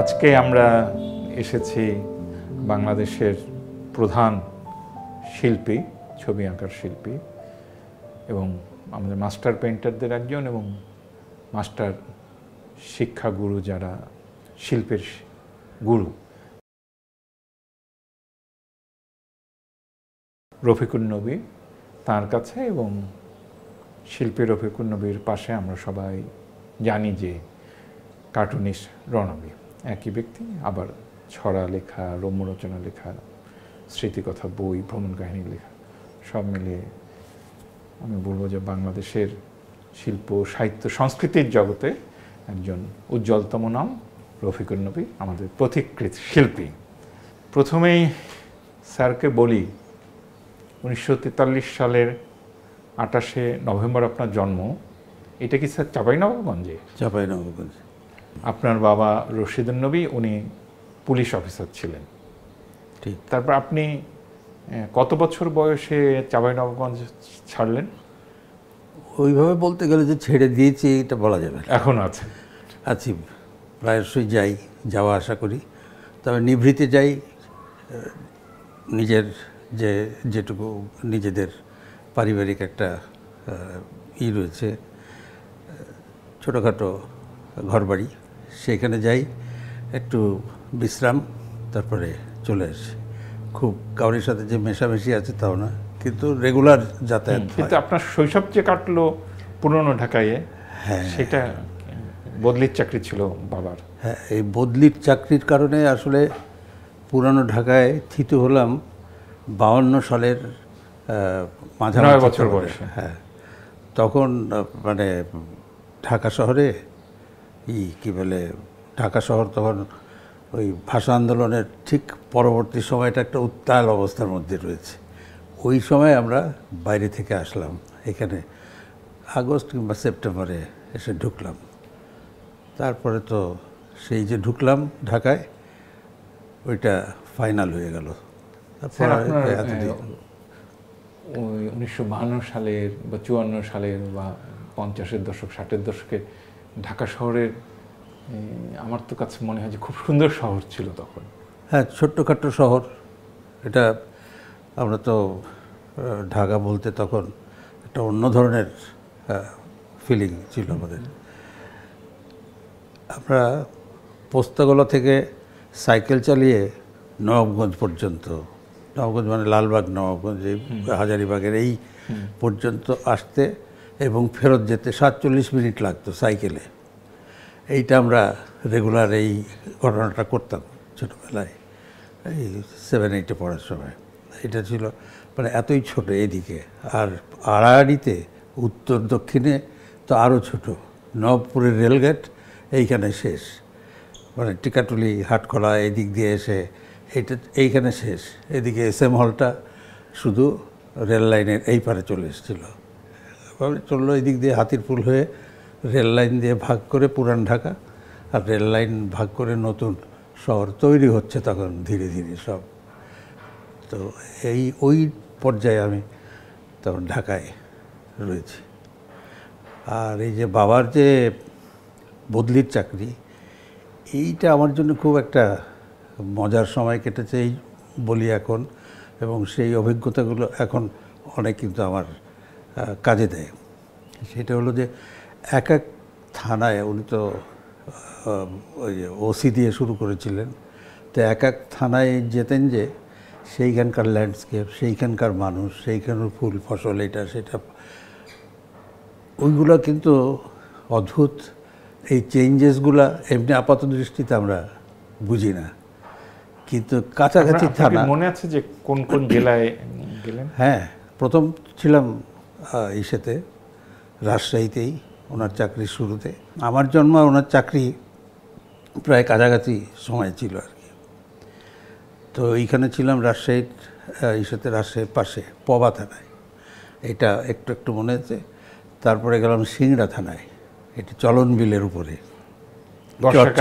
আজকে আমরা এসেছি বাংলাদেশের প্রধান শিল্পী, ছবি আঁকার শিল্পী এবং আমাদের মাস্টার পেইন্টারদের একজন এবং মাস্টার শিক্ষাগুরু, যারা শিল্পের গুরু, রফিকুন নবী, তার কাছে এবং শিল্পী রফিকুন নবীর পাশে আমরা সবাই জানি যে কার্টুনিস্ট রণবী একই ব্যক্তি, আবার ছড়া লেখা, রম্যরচনা লেখা, স্মৃতিকথা বই, ভ্রমণ কাহিনী লেখা, সব মিলিয়ে আমি বলবো যে বাংলাদেশের শিল্প, সাহিত্য, সংস্কৃতির জগতে একজন উজ্জ্বলতম নাম রফিকুন নবী, আমাদের পথিকৃৎ শিল্পী। প্রথমেই স্যারকে বলি, 1943 সালের 28শে নভেম্বর আপনার জন্ম। এটা কি স্যার চাঁপাইনবাবগঞ্জে? চাঁপাইনবাবগঞ্জে। আপনার বাবা রশিদুন নবী, উনি পুলিশ অফিসার ছিলেন। ঠিক। তারপর আপনি কত বছর বয়সে চাঁপাইনবাবগঞ্জ ছাড়লেন? ওইভাবে বলতে গেলে যে ছেড়ে দিয়েছি এটা বলা যাবে না। এখন আছে? আছি, প্রায়শই যাই, যাওয়া আসা করি। তবে নিভৃতে যাই, নিজের যেটুকু নিজেদের পারিবারিক একটা রয়েছে, ছোটোখাটো ঘরবাড়ি, সেখানে যাই, একটু বিশ্রাম, তারপরে চলে আসি। খুব কাউরির সাথে যে মেশামেশি আছে তাও না, কিন্তু রেগুলার যাতায়াত। কিন্তু আপনার শৈশব যে কাটলো পুরনো ঢাকায়, হ্যাঁ, সেটা বদলির চাকরি ছিল বাবার। হ্যাঁ, এই বদলির চাকরির কারণে আসলে পুরানো ঢাকায় থিত হলাম 52 সালের মাঝামাঝি 9 বছর বয়সে। হ্যাঁ, তখন মানে ঢাকা শহরে কি বলে, ঢাকা শহর তখন ওই ভাষা আন্দোলনের ঠিক পরবর্তী সময়টা একটা উত্তাল অবস্থার মধ্যে রয়েছে। ওই সময় আমরা বাইরে থেকে আসলাম, এখানে আগস্ট কিংবা সেপ্টেম্বরে এসে ঢুকলাম। তারপরে তো সেই যে ঢুকলাম ঢাকায়, ওইটা ফাইনাল হয়ে গেল। তারপর 1952 সালের বা 54 সালের বা 50-এর দশক, 60-এর দশকে ঢাকা শহরের, আমার তো কাছে মনে হয় যে খুব সুন্দর শহর ছিল তখন। হ্যাঁ, ছোট্টখাট্ট শহর। এটা আমরা তো ঢাকা বলতে তখন একটা অন্য ধরনের ফিলিং ছিল আমাদের। আমরা পোস্তাগোলা থেকে সাইকেল চালিয়ে নবাবগঞ্জ পর্যন্ত, নবাবগঞ্জ মানে লালবাগ নবাবগঞ্জ, এই হাজারীবাগের এই পর্যন্ত আসতে এবং ফেরত যেতে 47 মিনিট লাগতো সাইকেলে। এইটা আমরা রেগুলার এই ঘটনাটা করতাম ছোটোবেলায়, এই 7-8-এ পড়ার সময়। এটা ছিল মানে এতই ছোট এদিকে, আর আড়াআড়িতে উত্তর দক্ষিণে তো আরও ছোট। নবপুরের রেলগেট এইখানে শেষ, মানে টিকাটুলি, হাটখোলা এদিক দিয়ে এসে এইখানে শেষ। এদিকে SM হলটা শুধু রেল লাইনের এই পারে চলে এসেছিলো, চললো এদিক দিয়ে হাতিরপুল হয়ে রেল লাইন দিয়ে ভাগ করে পুরান ঢাকা, আর রেল লাইন ভাগ করে নতুন শহর তৈরি হচ্ছে তখন ধীরে ধীরে সব। তো ওই পর্যায়ে আমি তখন ঢাকায় রয়েছি। আর এই যে বাবার যে বদলির চাকরি, এইটা আমার জন্য খুব একটা মজার সময় কেটেছে এই বলি এখন, এবং সেই অভিজ্ঞতাগুলো এখন অনেক কিন্তু আমার কাজে দেয়। সেটা হলো যে এক এক থানায়, উনি তো ওই যে OC দিয়ে শুরু করেছিলেন, তো এক এক থানায় যেতেন যে সেইখানকার ল্যান্ডস্কেপ, সেইখানকার মানুষ, সেইখানের ফুল ফসল, এটা সেটা, ওইগুলো কিন্তু অদ্ভুত। এই চেঞ্জেসগুলা এমনি আপাত দৃষ্টিতে আমরা বুঝি না, কিন্তু কাছাকাছি থানা। মনে আছে যে কোন কোন জেলায় গেলেন? হ্যাঁ, প্রথম ছিলাম ইসেতে, রাজশাহীতেই, ওনার চাকরির শুরুতে। আমার জন্ম আর ওনার চাকরি প্রায় কাছাকাছি সময় ছিল আর কি। তো এইখানে ছিলাম রাজশাহীর ইসেতে, রাজশাহীর পাশে পবা থানায়, এটা একটু একটু মনে আছে। তারপরে গেলাম সিংড়া থানায়, এটি চলন বিলের উপরে।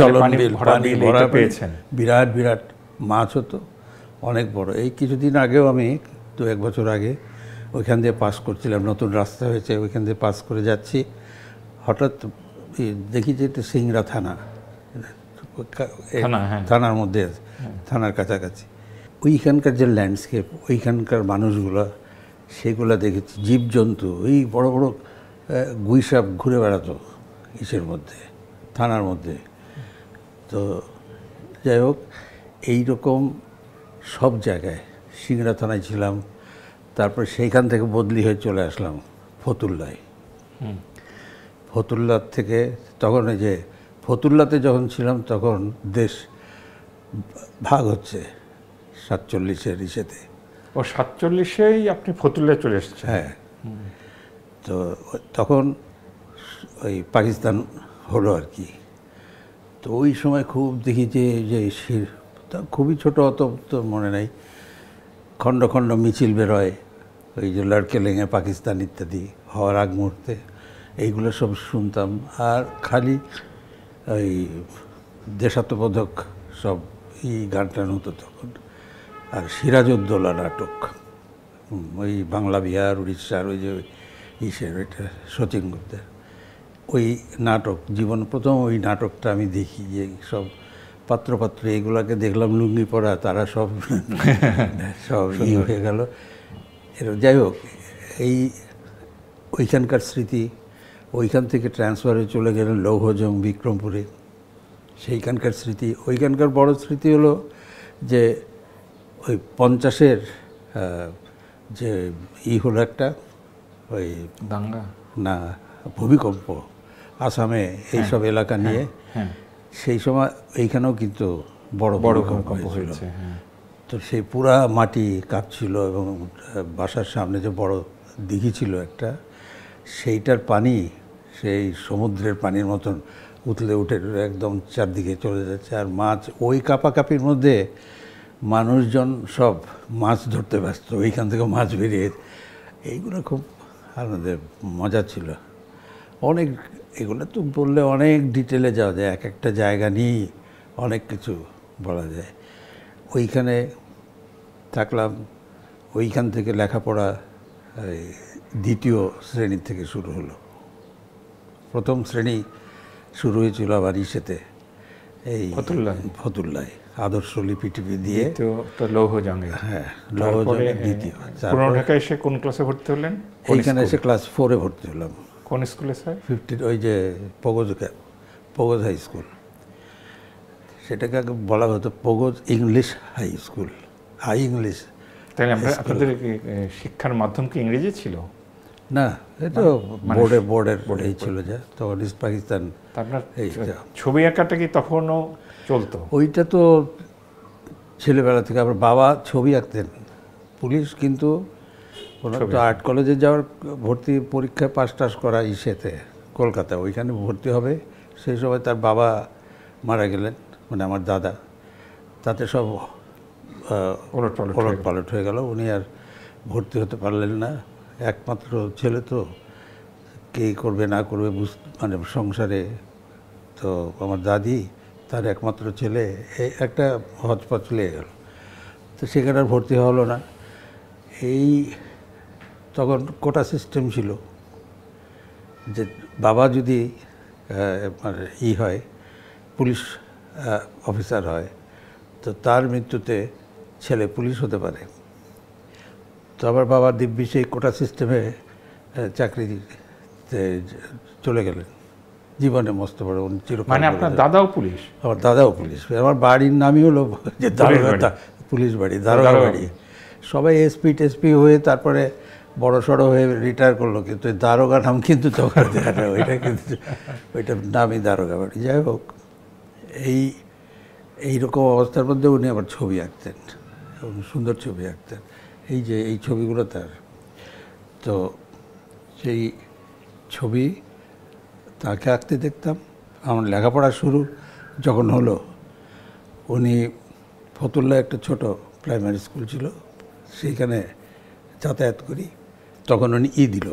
চলন বিল, পানি ভরা, বিরাট বিরাট মাছ হতো, অনেক বড়। এই কিছুদিন আগেও আমি 2-1 বছর আগে ওইখান দিয়ে পাস করছিলাম, নতুন রাস্তা হয়েছে, ওইখান দিয়ে পাস করে যাচ্ছি, হঠাৎ দেখি যে এটা সিংড়া থানা। থানার মধ্যে, থানার কাছাকাছি। ওইখানকার যে ল্যান্ডস্কেপ, ওইখানকার মানুষগুলো, সেগুলো দেখেছি। জীবজন্তু, ওই বড় বড় গুইসাপ ঘুরে বেড়াতো ইসের মধ্যে, থানার মধ্যে। তো যাই হোক, এইরকম সব জায়গায়, সিংড়া থানায় ছিলাম, তারপর সেইখান থেকে বদলি হয়ে চলে আসলাম ফতুল্লায়। ফতুল্লার থেকে তখন এই যে ফতুল্লাতে যখন ছিলাম তখন দেশ ভাগ হচ্ছে 47-এর ইসেতে। ও 47-এই আপনি ফতুল্লায় চলে এসেছেন? হ্যাঁ। তো তখন ওই পাকিস্তান হলো আর কি। তো ওই সময় খুব দেখি যে খুবই ছোট, অত তো মনে নাই, খণ্ড খণ্ড মিছিল বেরোয়, ওই যে লড়কেলেঙ্গে পাকিস্তান ইত্যাদি হওয়ার আগ মুহূর্তে, এইগুলো সব শুনতাম। আর খালি ওই দেশাত্মবোধক সব গান টান হতো তখন। আর সিরাজউদ্দৌলা নাটক, ওই বাংলা বিহার উড়িষ্যার ওই যে ইসের, ওইটা শচীন গুপ্তের ওই নাটক, জীবন প্রথম ওই নাটকটা আমি দেখি। যে সব পাত্র এইগুলাকে দেখলাম লুঙ্গি পরা, তারা সব সব হয়ে গেল। যাই হোক, ওইখানকার স্মৃতি। ওইখান থেকে ট্রান্সফার হয়ে চলে গেলেন লৌহজং বিক্রমপুরে, সেইখানকার স্মৃতি। ওইখানকার বড় স্মৃতি হলো যে ওই 50-এর যে হলো একটা ওই দাঙ্গা না ভূমিকম্প আসামে, এইসব এলাকা নিয়ে। সেই সময় এইখানেও কিন্তু বড় ভূমিকম্প হয়েছে। তো সেই পুরা মাটি কাঁপছিল, এবং বাসার সামনে যে বড় দিঘি ছিল একটা, সেইটার পানি সেই সমুদ্রের পানির মতন উতলে উঠে একদম চারদিকে চলে যাচ্ছে। আর মাছ, ওই কাপাকাপির মধ্যে মানুষজন সব মাছ ধরতে ব্যস্ত, ওইখান থেকে মাছ বেরিয়ে। এইগুলো খুব আনন্দের মজা ছিল। অনেক, এগুলো তো বললে অনেক ডিটেলে যাওয়া যায়, এক একটা জায়গা নিয়েই অনেক কিছু বলা যায়। ওইখানে থাকলাম, ওইখান থেকে লেখাপড়া দ্বিতীয় শ্রেণী থেকে শুরু হলো। প্রথম শ্রেণী শুরু হয়েছিল আবার ইসেতে, এই ফতুল্লায় আদর্শ লিপি টিপি দিয়ে। লৌহজংয়ে। হ্যাঁ, লৌহজংয়ে দ্বিতীয়। পুরনো ঢাকায় এসে কোন ক্লাসে ভর্তি হলেন? এইখানে এসে ক্লাস 4-এ ভর্তি হলাম। কোন স্কুলে স্যার? 50, ওই যে পগোজ হাই স্কুল, সেটাকে আগে বলা হতো Pogose English high school, high English. তাহলে আপনাদের শিক্ষার মাধ্যম কি ইংরেজি ছিল? না, এটা বোর্ডের এই ছিল যা, তখন ইস্ট পাকিস্তান। আপনার ছবি আঁকাটা কি তখনও চলতো? ওইটা তো ছেলেবেলা থেকে। আবার বাবা ছবি আঁকতেন, পুলিশ, কিন্তু ওনার তো আর্ট কলেজে যাওয়ার ভর্তি পরীক্ষায় পাস টাস করা ইসেতে কলকাতা, ওইখানে ভর্তি হবে। সেই সময় তার বাবা মারা গেলেন, মানে আমার দাদা। তাতে সব ওলট পালট হয়ে গেল। উনি আর ভর্তি হতে পারলেন না। একমাত্র ছেলে তো, কে করবে না করবে মানে সংসারে। তো আমার দাদি, তার একমাত্র ছেলে, এই একটা হজপচ লেগে গেল। তো সেখানে আর ভর্তি হলো না। তখন কোটা সিস্টেম ছিল যে বাবা যদি মানে হয়, পুলিশ অফিসার হয়, তো তার মৃত্যুতে ছেলে পুলিশ হতে পারে। তো আবার বাবা দিব্যি সেই কোটা সিস্টেমে চাকরিতে চলে গেলেন। জীবনে মস্ত বড় চিরকাল। মানে আপনার দাদাও পুলিশ? আমার দাদাও পুলিশ। আমার বাড়ির নামই হলো যে দারোগা, পুলিশ বাড়ি, দারোগা বাড়ি। সবাই এসপি টেসপি হয়ে তারপরে বড় সড়ো হয়ে রিটায়ার করলো, কিন্তু দারোগা নাম কিন্তু তখন দেয় না, ওইটা কিন্তু ওইটার নামই দারোগা বাড়ি। যাই হোক, এইরকম অবস্থার মধ্যে উনি আবার ছবি আঁকতেন, এবং সুন্দর ছবি আঁকতেন। এই ছবিগুলো তার। তো সেই ছবি তাকে আঁকতে দেখতাম। আমার লেখাপড়া শুরু যখন হলো, উনি ফতুল্লায় একটা ছোট প্রাইমারি স্কুল ছিল, সেইখানে যাতায়াত করি। তখন উনি দিল,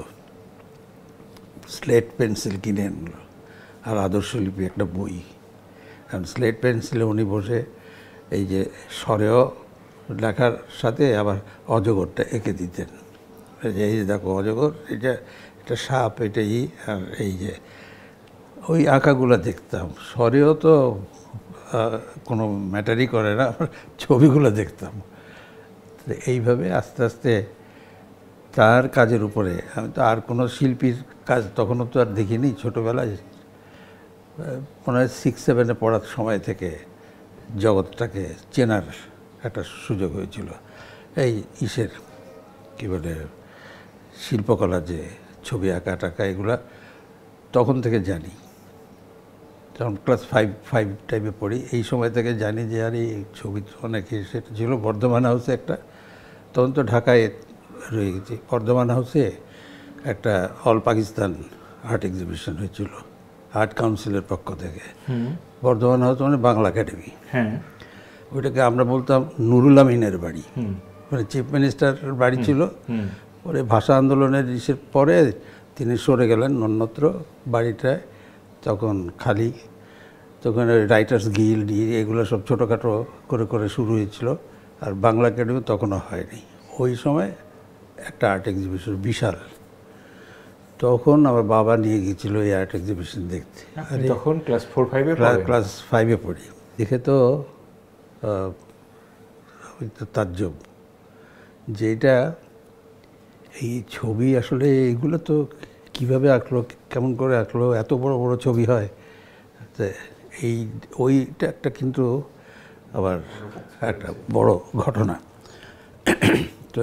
স্লেট পেন্সিল কিনে আনলো, আর আদর্শ লিপি একটা বই। কারণ স্লেট পেন্সিলে উনি বসে এই যে স্বরেও লেখার সাথে আবার অজগরটা এঁকে দিতেন। এই যে দেখো অজগর, এটা সাপ, এটা আর এই যে ওই আঁকাগুলো দেখতাম। স্বরেও তো কোনো ম্যাটারই করে না, ছবিগুলো দেখতাম। এইভাবে আস্তে আস্তে তার কাজের উপরে, আমি তো আর কোনো শিল্পীর কাজ তখনও তো আর দেখিনি। ছোটোবেলায় মনে হয় 6-7-এ পড়ার সময় থেকে জগৎটাকে চেনার একটা সুযোগ হয়েছিল। এই ইসের কী বলে শিল্পকলা, যে ছবি আঁকা টাকা, এগুলা তখন থেকে জানি। তখন ক্লাস 5 টাইপে পড়ি, এই সময় থেকে জানি যে আর এই ছবি অনেকে, সেটা ছিল বর্ধমান হাউসে একটা, তখন তো ঢাকায় রয়ে গেছি। বর্ধমান হাউসে একটা অল পাকিস্তান আর্ট এক্সিবিশন হয়েছিল আর্ট কাউন্সিলের পক্ষ থেকে। বর্ধমান হাউস মানে বাংলা একাডেমি। হ্যাঁ, ওইটাকে আমরা বলতাম নুরুল আমিনের বাড়ি, মানে চিফ মিনিস্টারের বাড়ি ছিল। পরে ভাষা আন্দোলনের ইসের পরে তিনি সরে গেলেন অন্যত্র, বাড়িটায় তখন খালি। তখন রাইটার্স গিল্ড এগুলো সব ছোটোখাটো করে করে শুরু হয়েছিল, আর বাংলা একাডেমি তখনও হয়নি। ওই সময় একটা আর্ট এক্সিবিশন বিশাল, তখন আমার বাবা নিয়ে গিয়েছিল এই আর্ট এক্সিবিশন দেখতে। তখন ক্লাস 4-5-এ ক্লাস 5-এ পড়ি। দেখে তো তাজ্জব, যেটা এই ছবি আসলে এইগুলো তো কীভাবে আঁকলো, কেমন করে আঁকলো, এত বড় বড় ছবি হয়। তো ওইটা একটা কিন্তু আবার একটা বড় ঘটনা। তো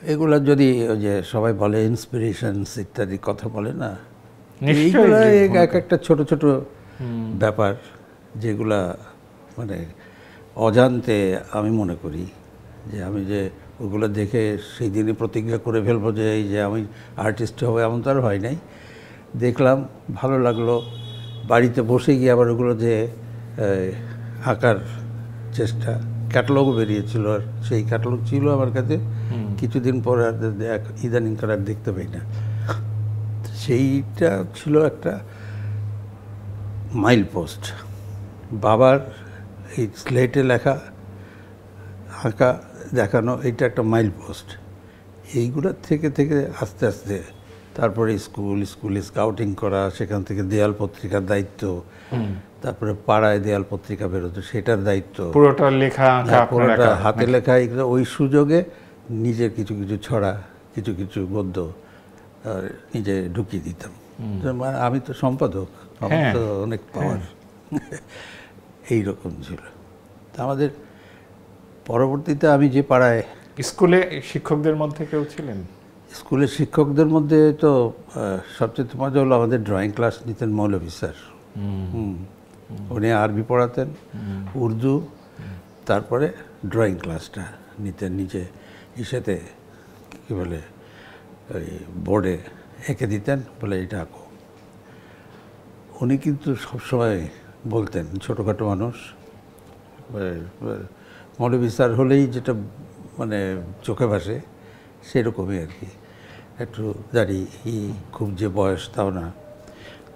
এগুলা যদি ওই যে সবাই বলে ইন্সপিরেশনস ইত্যাদি কথা বলে না, এইগুলা এক একটা ছোট ছোট ব্যাপার, যেগুলা মানে অজান্তে আমি মনে করি যে আমি যে ওগুলো দেখে সেই দিনই প্রতিজ্ঞা করে ফেলবো যে এই যে আমি আর্টিস্ট হবো, এমন তো আর হয় নাই। দেখলাম, ভালো লাগলো, বাড়িতে বসে গিয়ে আবার ওগুলো যে আঁকার চেষ্টা, ক্যাটালগও বেরিয়েছিল, আর সেই ক্যাটালগ ছিল আমার কাছে। কিছুদিন পর আর ইদানিং কার আর দেখতে পাই না। সেইটা ছিল একটা মাইল পোস্ট। বাবার এই স্লেটে লেখা আঁকা দেখানো, এইটা একটা মাইল পোস্ট। এইগুলোর থেকে থেকে আস্তে আস্তে তারপরে স্কুলে স্কাউটিং করা, সেখান থেকে দেয়াল পত্রিকার দায়িত্ব, তারপরে পাড়ায় দেয়াল পত্রিকা বেরোতো, সেটার দায়িত্ব, পুরোটা লেখা, পুরোটা হাতে লেখা। ওই সুযোগে নিজের কিছু কিছু ছড়া, কিছু কিছু গদ্য নিজে ঢুকিয়ে দিতাম। আমি তো সম্পাদক, আমার তো অনেক পাওয়ার। এইরকম ছিল আমাদের। পরবর্তীতে আমি যে পাড়ায়, স্কুলে শিক্ষকদের মধ্যে কেউ ছিলেন? স্কুলের শিক্ষকদের মধ্যে তো সবচেয়ে মজা হলো আমাদের ড্রয়িং ক্লাস নিতেন মৌলভী স্যার। উনি আরবি পড়াতেন, উর্দু, তারপরে ড্রয়িং ক্লাসটা নিতেন নিজে ইসেতে, কী বলে ওই বোর্ডে এঁকে দিতেন, বলে এটা আঁকো। উনি কিন্তু সবসময় বলতেন, ছোটোখাটো মানুষ, মৌলভী স্যার হলেই যেটা মানে চোখে ভাসে সেরকমই আর কি, একটু দাঁড়ি, খুব যে বয়স তাও না।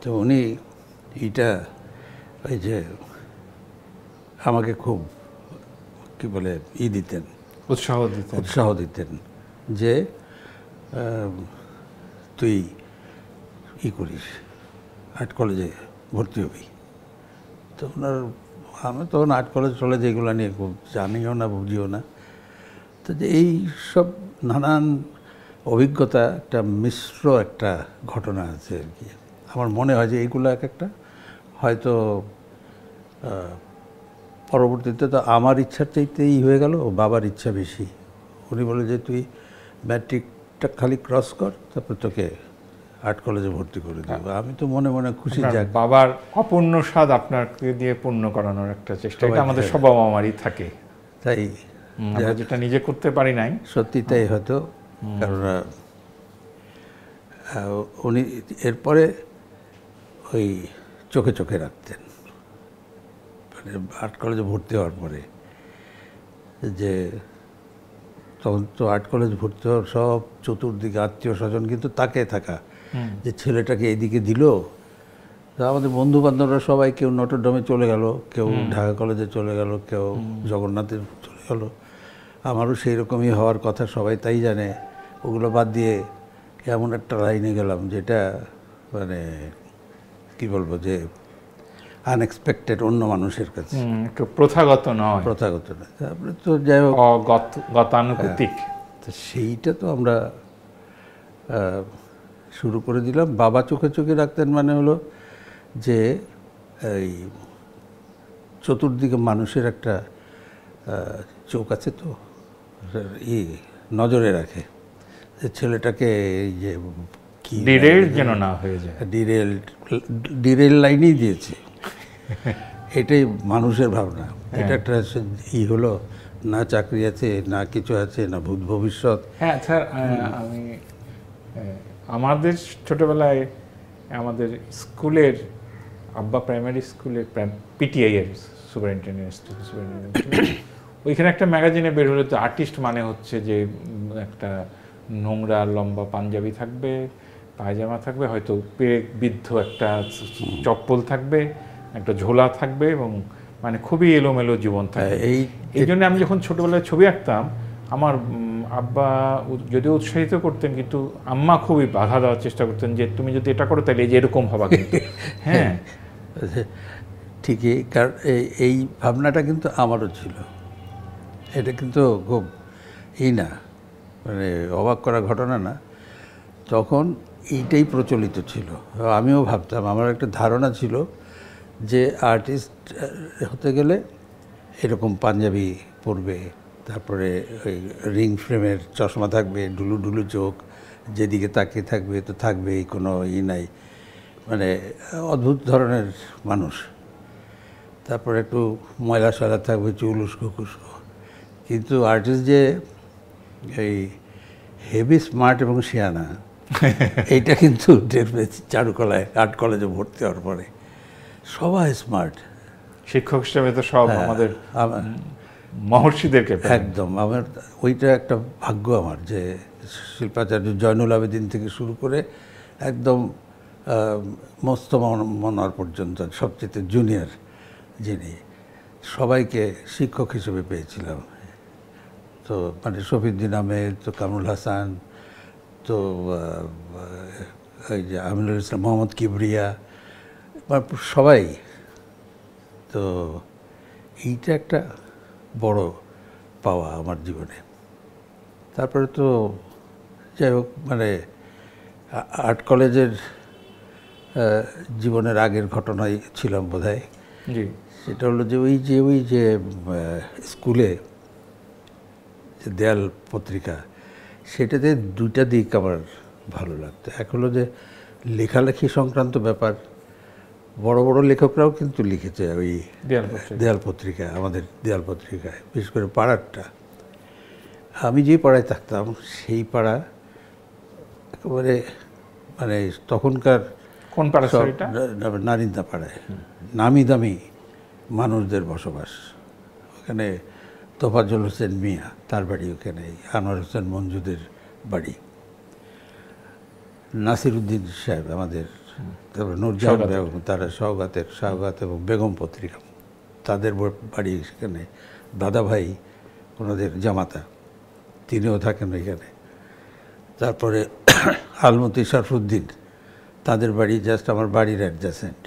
তো উনি এইটা ওই যে আমাকে খুব কি বলে দিতেন, উৎসাহ দিতেন যে তুই করিস, আর্ট কলেজে ভর্তি হবি। তো ওনার, আমি তখন আর্ট কলেজ চলে যেগুলো নিয়ে খুব জানিও না, বুঝিও না। তো যে এই সব নানান অভিজ্ঞতা, একটা মিশ্র একটা ঘটনা আছে আর কি। আমার মনে হয় যে এইগুলো এক একটা হয়তো পরবর্তীতে তো আমার ইচ্ছার চাইতেই হয়ে গেল, বাবার ইচ্ছা বেশি। উনি বলে যে তুই ম্যাট্রিকটা খালি ক্রস কর, তারপর তোকে আর্ট কলেজে ভর্তি করে দেবো। আমি তো মনে মনে খুশি, যাক বাবার অপূর্ণ স্বাদ আপনাকে দিয়ে পূর্ণ করানোর একটা চেষ্টা, এটা আমাদের সব আমারই থাকে। তাই যেটা নিজে করতে পারি নাই, সত্যি তাই হয়তো। কারণ উনি এরপরে ওই চোখে চোখে রাখতেন, মানে আর্ট কলেজে ভর্তি হওয়ার পরে, যে তখন তো আর্ট কলেজ ভর্তি হওয়ার সব চতুর্দিকে আত্মীয় স্বজন কিন্তু তাকে থাকা, যে ছেলেটাকে এইদিকে দিল। আমাদের বন্ধু বান্ধবরা সবাই, কেউ নটরডেমে চলে গেল, কেউ ঢাকা কলেজে চলে গেল, কেউ জগন্নাথে চলে গেল। আমারও সেই রকমই হওয়ার কথা, সবাই তাই জানে। ওগুলো বাদ দিয়ে এমন একটা লাইনে গেলাম যেটা মানে কি বলবো, যে আনএক্সপেক্টেড অন্য মানুষের কাছে, একটু প্রথাগত নয়, প্রথাগত নয়। তারপরে তো যাই হোক গতানুগতিক। তো সেইটা তো আমরা শুরু করে দিলাম। বাবা চোখে চোখে রাখতেন, মানে হলো যে এই চতুর্দিকে মানুষের একটা চোখ আছে, তো নজরে রাখে যে ছেলেটাকে এই যে কি ডিরেল যেন না হয়ে যায়, ডিরেল লাইনেই দিয়েছে, এটাই মানুষের ভাবনা। এটা একটা হলো, না চাকরি আছে, না কিছু আছে, না ভূত ভবিষ্যৎ। হ্যাঁ স্যার, আমি আমাদের ছোটবেলায় আমাদের স্কুলের আব্বা প্রাইমারি স্কুলের পিটিআই এর সুপারিনটেন্ডেন্ট, ওইখানে একটা ম্যাগাজিনে বের হলো, তো আর্টিস্ট মানে হচ্ছে যে একটা নোংরা লম্বা পাঞ্জাবি থাকবে, পায়জামা থাকবে, হয়তো পেরেক বিদ্ধ একটা চপ্পল থাকবে, একটা ঝোলা থাকবে, এবং মানে খুবই এলোমেলো জীবন থাকবে। এই জন্য আমি যখন ছোটবেলায় ছবি আঁকতাম, আমার আব্বা যদিও উৎসাহিত করতেন, কিন্তু আম্মা খুবই বাধা দেওয়ার চেষ্টা করতেন যে তুমি যদি এটা করো তাহলে যে এরকম হবা কিন্তু। হ্যাঁ ঠিকই, কারণ এই ভাবনাটা কিন্তু আমারও ছিল। এটা কিন্তু খুব না, মানে অবাক করা ঘটনা না, তখন এইটাই প্রচলিত ছিল। আমিও ভাবতাম, আমার একটা ধারণা ছিল যে আর্টিস্ট হতে গেলে এরকম পাঞ্জাবি পরবে, তারপরে ওই রিং ফ্রেমের চশমা থাকবে, ডুলু ডুলু চোখ, যেদিকে তাকিয়ে থাকবে তো থাকবেই, কোনো নাই, মানে অদ্ভুত ধরনের মানুষ। তারপরে একটু ময়লা সয়লা থাকবে, চুল উস্কো খুস্কো। কিন্তু আর্টিস্ট যে এই হেভি স্মার্ট এবং শিয়ানা, এইটা কিন্তু চারুকলায় আর্ট কলেজে ভর্তি হওয়ার পরে সবাই স্মার্ট। শিক্ষক হিসেবে তো সব আমাদের মহর্ষিদেরকে একদম, আমার ওইটা একটা ভাগ্য আমার, যে শিল্পাচার্য জয়নুল আবেদিন থেকে শুরু করে একদম মস্ত মনোয়ার পর্যন্ত সবচেয়ে জুনিয়র যিনি, সবাইকে শিক্ষক হিসেবে পেয়েছিলাম। তো মানে শফিউদ্দিন আহমেদ, তো কামরুল হাসান, তো এই যে আমিনুল ইসলাম, মোহাম্মদ কিবরিয়া, সবাই। তো এইটা একটা বড় পাওয়া আমার জীবনে। তারপরে তো যাই হোক, মানে আর্ট কলেজের জীবনের আগের ঘটনাই ছিলাম বোধহয়। সেটা হলো যে ওই যে স্কুলে যে দেয়াল পত্রিকা, সেটাতে দুইটা দিক আমার ভালো লাগতো। এক হলো যে লেখালেখি সংক্রান্ত ব্যাপার, বড় বড় লেখকরাও কিন্তু লিখেছে ওই দেয়াল পত্রিকা, আমাদের দেয়াল পত্রিকায়, বিশেষ করে পাড়ারটা। আমি যে পাড়ায় থাকতাম সেই পাড়া একেবারে মানে তখনকার কোন পাড়া? নারিন্দা পাড়ায় নামি দামি মানুষদের বসবাস। ওখানে তোফাজ্জল হোসেন মিয়া, তার বাড়ি ওখানে, আনোয়ার হোসেন মঞ্জুদের বাড়ি, নাসিরউদ্দিন সাহেব আমাদের, তারপরে নূরজাহান বেগম, তারা সওগাত এবং বেগম পত্রিকা, তাদের বাড়ি সেখানে। দাদা ভাই ওনাদের জামাতা, তিনিও থাকেন ওইখানে। তারপরে আলমতি শরফুদ্দিন, তাদের বাড়ি জাস্ট আমার বাড়ির অ্যাডজাসেন্ট।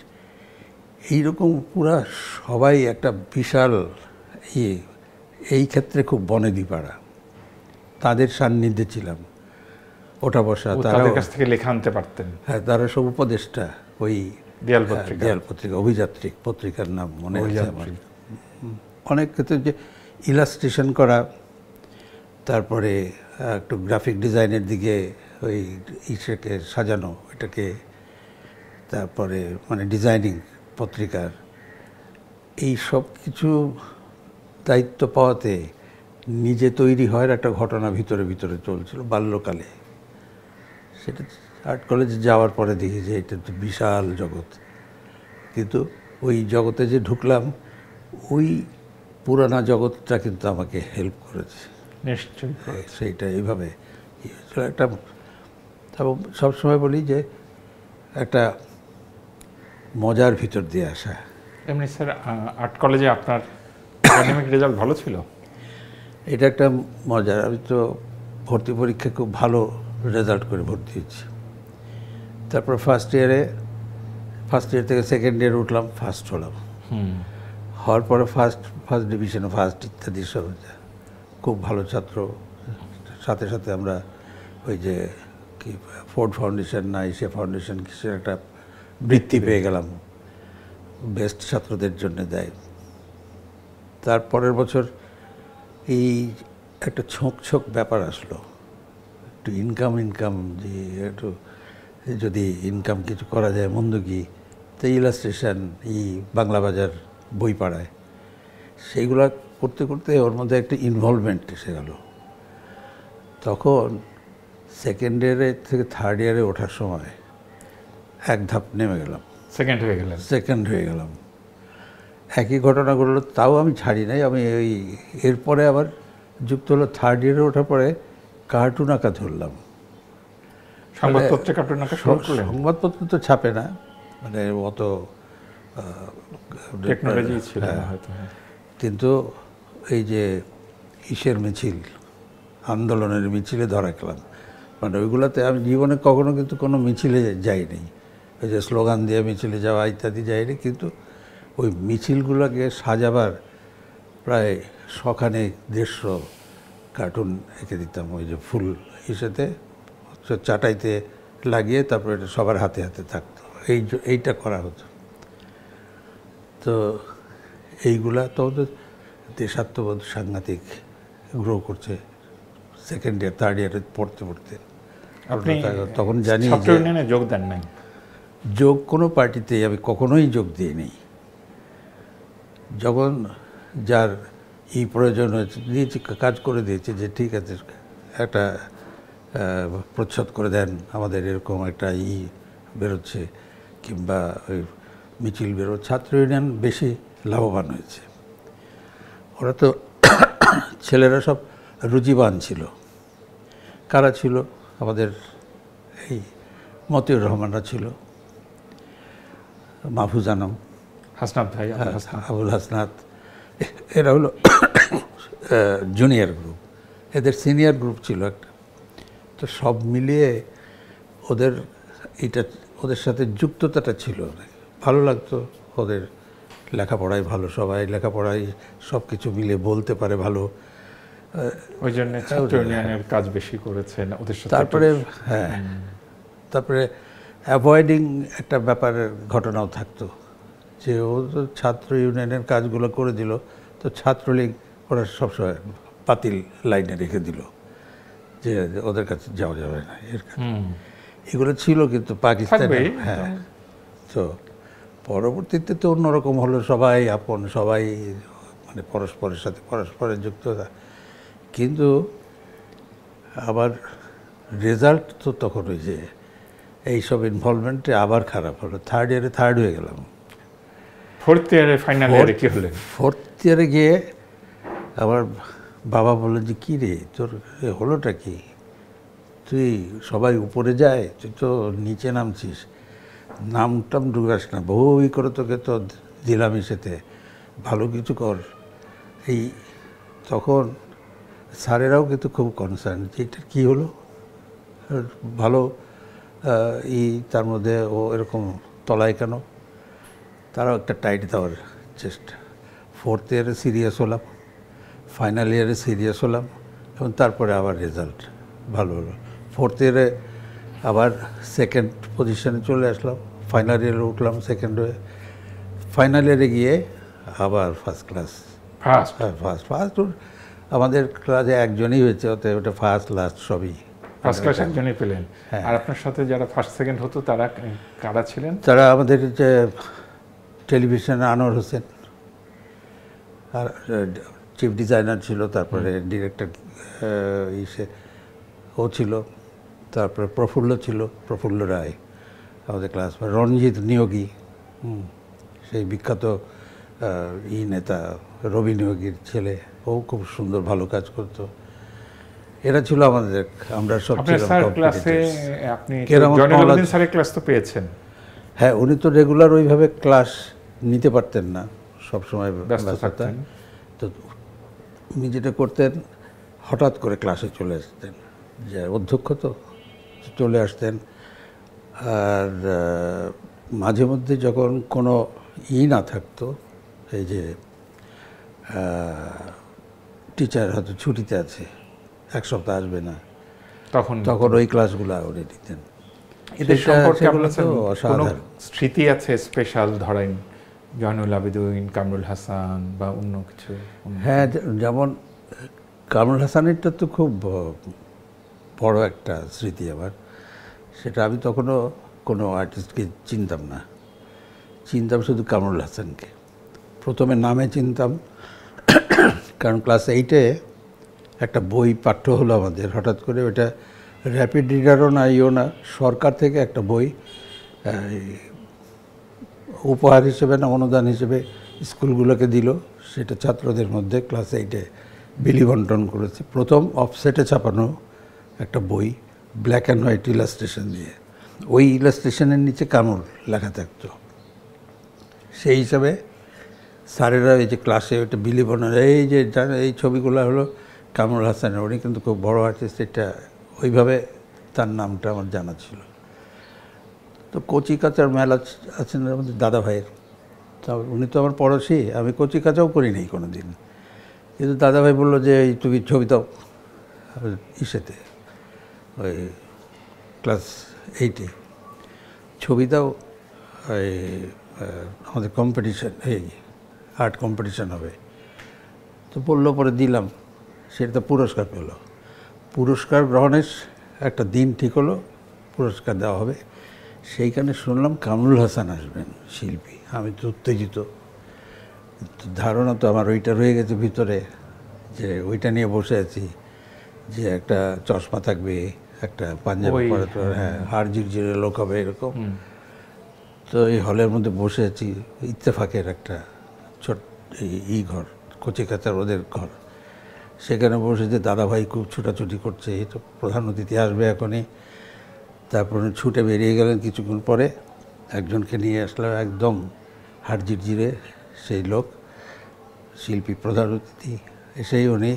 এইরকম পুরা সবাই একটা বিশাল এই ক্ষেত্রে খুব বনেদি পাড়া, তাদের সান্নিধ্যে ছিলাম, ওঠা বসা। তাদের কাছ থেকে লেখা আনতে পারতেন। হ্যাঁ, তারা সব উপদেষ্টা ওই দেয়াল পত্রিকা, অভিযাত্রিক পত্রিকার নাম মনে আছে আমার। অনেক ক্ষেত্রে যে ইলাস্ট্রেশন করা, তারপরে একটু গ্রাফিক ডিজাইনের দিকে ওই ইসেকে সাজানো, এটাকে, তারপরে মানে ডিজাইনিং পত্রিকার, এই সব কিছু দায়িত্ব পাওয়াতে নিজে তৈরি হওয়ার একটা ঘটনা ভিতরে ভিতরে চলছিল বাল্যকালে। সেটা আর্ট কলেজে যাওয়ার পরে দেখি যে এটা তো বিশাল জগৎ, কিন্তু ওই জগতে যে ঢুকলাম, ওই পুরানা জগৎটা কিন্তু আমাকে হেল্প করেছে নিশ্চয়ই। সেইটা এইভাবে একটা, সবসময় বলি যে একটা মজার ভিতর দিয়ে আসা। এমনি স্যার, আর্ট কলেজে আপনার একাডেমিক রেজাল্ট ভালো ছিল? এটা একটা মজার, আমি তো ভর্তি পরীক্ষা খুব ভালো রেজাল্ট করে ভর্তি হয়েছি। তারপর ফার্স্ট ইয়ারে ফার্স্ট ইয়ার থেকে সেকেন্ড ইয়ার উঠলাম, ফার্স্ট হলাম। হওয়ার পরে ফার্স্ট ডিভিশনে ফার্স্ট ইত্যাদি সব খুব ভালো ছাত্র। সাথে সাথে আমরা ওই যে কি ফোর্ড ফাউন্ডেশন না এশিয়া ফাউন্ডেশন কিছু একটা বৃত্তি পেয়ে গেলাম, বেস্ট ছাত্রদের জন্য দেয়। তারপরের বছর এই একটা ছোঁক ব্যাপার আসলো, একটু ইনকাম যে একটু যদি ইনকাম কিছু করা যায় মন্দ কি, তো ইলাস্ট্রেশন এই বাংলা বাজার বই পাড়ায় সেইগুলা করতে করতে ওর মধ্যে একটা ইনভলভমেন্ট এসে গেল। তখন সেকেন্ড ইয়ারে থেকে থার্ড ইয়ারে ওঠার সময় এক ধাপ নেমে গেলাম, সেকেন্ড হয়ে গেলাম। একই ঘটনা ঘটলো, তাও আমি ছাড়ি নাই। আমি ওই এরপরে আবার যুক্ত হলো থার্ড ইয়ারে ওঠার পরে কার্টুন আঁকা ধরলাম। সংবাদপত্র তো ছাপে না, মানে অত টেকনোলজি ছিল না হয়তো, কিন্তু এই যে ইসের মিছিল, আন্দোলনের মিছিলে ধরা খেলাম। মানে ওইগুলোতে আমি জীবনে কখনো কিন্তু কোনো মিছিলে যাইনি, ওই যে স্লোগান দিয়ে মিছিলে যাওয়া ইত্যাদি যাইনি, কিন্তু ওই মিছিলগুলোকে সাজাবার প্রায় 150 কার্টুন এঁকে দিতাম। ওই যে ফুল ইসেতে চাটাইতে লাগিয়ে তারপরে এটা সবার হাতে হাতে থাকতো, এইটা করা হতো। তো এইগুলা তো দেশাত্মবোধ সাংঘাতিক গ্রো করছে সেকেন্ড ইয়ার থার্ড ইয়ারে পড়তে পড়তে। আপনি তখন জানি যে যোগ দেন নাই? যোগ কোনো পার্টিতে আমি কখনোই যোগ দিইনি। যখন যার এই প্রয়োজন হয়েছে দিয়েছি, কাজ করে দিয়েছি যে ঠিক আছে একটা প্রচ্ছদ করে দেন, আমাদের এরকম একটা বেরোচ্ছে কিংবা ওই মিছিল বেরোচ্ছে। ছাত্র ইউনিয়ন বেশি লাভবান হয়েছে। ওরা তো ছেলেরা সব রুচিবান ছিল। কারা ছিল? আমাদের এই মতিউর রহমানরা ছিল, মাহফুজ আনাম, হাসনাত ভাই, আবুল হাসনাত, এরা হলো জুনিয়র গ্রুপ। এদের সিনিয়র গ্রুপ ছিল একটা। তো সব মিলিয়ে ওদের সাথে যুক্ততাটা ছিল, ভালো লাগতো। ওদের লেখাপড়ায় ভালো, সবাই লেখাপড়ায় সব কিছু মিলে বলতে পারে ভালো, ওই জন্য ছাত্র ইউনিয়নের কাজ বেশি করেছেন ওদের সাথে। তারপরে তারপরে অ্যাভয়েডিং একটা ব্যাপারের ঘটনাও থাকতো, যে ও তো ছাত্র ইউনিয়নের কাজগুলো করে দিল, তো ছাত্রলীগ ওরা সবসময় বাতিল লাইনে রেখে দিল যে ওদের কাছে যাওয়া যাবে না। এগুলো ছিল কিন্তু পাকিস্তানে। তো পরবর্তীতে তো অন্যরকম হলো, সবাই আপন, সবাই মানে পরস্পরের সাথে পরস্পরের যুক্ততা। কিন্তু আবার রেজাল্ট তো তখন ওই যে এইসব ইনভলভমেন্টে আবার খারাপ হলো। থার্ড ইয়ারে থার্ড হয়ে গেলাম। ফোর্থ ইয়ারে ফাইনাল ইয়ারে কি হলেন? ফোর্থ ইয়ারে গিয়ে আবার বাবা বললেন যে কী রে তোর হলোটা কি, তুই সবাই উপরে যায়, তুই তো নিচে নামছিস, নামটাম ঢুকাস না, বহু করে তোকে তো দিলাম সাথে, ভালো কিছু কর। এই তখন স্যারেরাও কিন্তু খুব কনসার্ন যে এটা কী হলো, ভালো তার মধ্যে ও এরকম তলায় কেন। তারাও একটা টাইট দেওয়ার চেষ্টা। ফোর্থ ইয়ারে সিরিয়াস হলাম, ফাইনাল ইয়ারে সিরিয়াস হলাম, এবং তারপরে আবার রেজাল্ট ভালো হলো। ফোর্থ ইয়ারে আবার সেকেন্ড পজিশনে চলে আসলাম, ফাইনাল ইয়ারে উঠলাম সেকেন্ড হয়ে। ফাইনাল ইয়ারে গিয়ে আবার ফার্স্ট ক্লাস। ফার্স্ট আমাদের ক্লাসে একজনই হয়েছে, ওটা ফার্স্ট লাস্ট সবই ফার্স্ট ক্লাস একজনই পেলেন। আর আপনার সাথে যারা ফার্স্ট সেকেন্ড হতো তারা কারা ছিলেন? তারা আমাদের যে টেলিভিশনে আনোয়ার হোসেন, আর চিফ ডিজাইনার ছিল, তারপরে ডিরেক্টর ও ছিল, তারপরে প্রফুল্ল ছিল, প্রফুল্ল রায় আমাদের ক্লাস, রণজিৎ নিয়োগী, সেই বিখ্যাত নেতা রবি নিয়োগীর ছেলে, ও খুব সুন্দর ভালো কাজ করতো। এরা ছিল আমাদের, আমরা সব ক্লাস তো পেয়েছেন? হ্যাঁ, উনি তো রেগুলার ওইভাবে ক্লাস নিতে পারতেন না, সবসময় ব্যস্ত থাকতেন। তো উনি যেটা করতেন, হঠাৎ করে ক্লাসে চলে আসতেন, যে অধ্যক্ষ তো চলে আসতেন। আর মাঝে মধ্যে যখন কোনো না থাকতো, এই যে টিচার হয়তো ছুটিতে আছে, এক সপ্তাহ আসবে না, তখন ওই ক্লাসগুলো উনি নিতেন। এদের সম্পর্কে আপনার কোনো অসাধারণ স্মৃতি আছে স্পেশাল, ধরেন জয়নুল আবেদিন, কামরুল হাসান বা অন্য কিছু? হ্যাঁ, যেমন কামরুল হাসানেরটা তো খুব বড় একটা স্মৃতি আমার। সেটা আমি তখনও কোনো আর্টিস্টকে চিনতাম না, চিনতাম শুধু কামরুল হাসানকে। প্রথমে নামে চিনতাম, কারণ ক্লাস 8-এ একটা বই পাঠ্য হলো আমাদের হঠাৎ করে। ওটা র্যাপিড রিডারও না, না, সরকার থেকে একটা বই উপহার হিসেবে না অনুদান হিসেবে স্কুলগুলোকে দিল। সেটা ছাত্রদের মধ্যে ক্লাস 8-এ বিলি বন্টন করেছে। প্রথম অফসেটে ছাপানো একটা বই, ব্ল্যাক অ্যান্ড হোয়াইট ইলাস্ট্রেশন দিয়ে। ওই ইলাস্ট্রেশনের নিচে কামরুল লেখা থাকতো। সেই হিসাবে স্যারেরা এই যে ক্লাসে ওইটা বিলি বন্টন, এই যে এই ছবিগুলো হলো কামরুল হাসানের, উনি কিন্তু খুব বড় আর্টিস্ট, এটা ওইভাবে তার নামটা আমার জানা ছিল। তো কচি কাচার মেলা আছেন আমাদের দাদা ভাইয়ের, তা উনি তো আমার পড়োশি, আমি কচি কাচাও করি নাই কোনো দিন, কিন্তু দাদা ভাই বললো যে এই তুমি ছবি দাও ইসেতে, ওই ক্লাস 8-এ ছবি দাও, ওই আমাদের কম্পিটিশান, এই আর্ট কম্পিটিশান হবে। তো বললো, পরে দিলাম, সেটা তো পুরস্কার পেল। পুরস্কার গ্রহণের একটা দিন ঠিক হলো, পুরস্কার দেওয়া হবে। সেইখানে শুনলাম কামরুল হাসান আসবেন শিল্পী। আমি তো উত্তেজিত, ধারণা তো আমার ওইটা রয়ে গেছে ভিতরে, যে ওইটা নিয়ে বসে আছি, যে একটা চশমা থাকবে, একটা পাঞ্জাবি পরে, তো হ্যাঁ হাড় ঝিরঝিরে লোক হবে এরকম। তো এই হলের মধ্যে বসে আছি, ইত্তেফাকের একটা ছোট ঘর, কচি কাচার ওদের ঘর, সেখানে বসে যে দাদাভাই খুব ছুটাছুটি করছে, এই তো প্রধান অতিথি আসবে এখনই। তারপরে ছুটে বেরিয়ে গেলেন। কিছুক্ষণ পরে একজনকে নিয়ে আসলাম, একদম হাড় ঝিরঝিরে সেই লোক, শিল্পী প্রধান অতিথি। এসেই উনি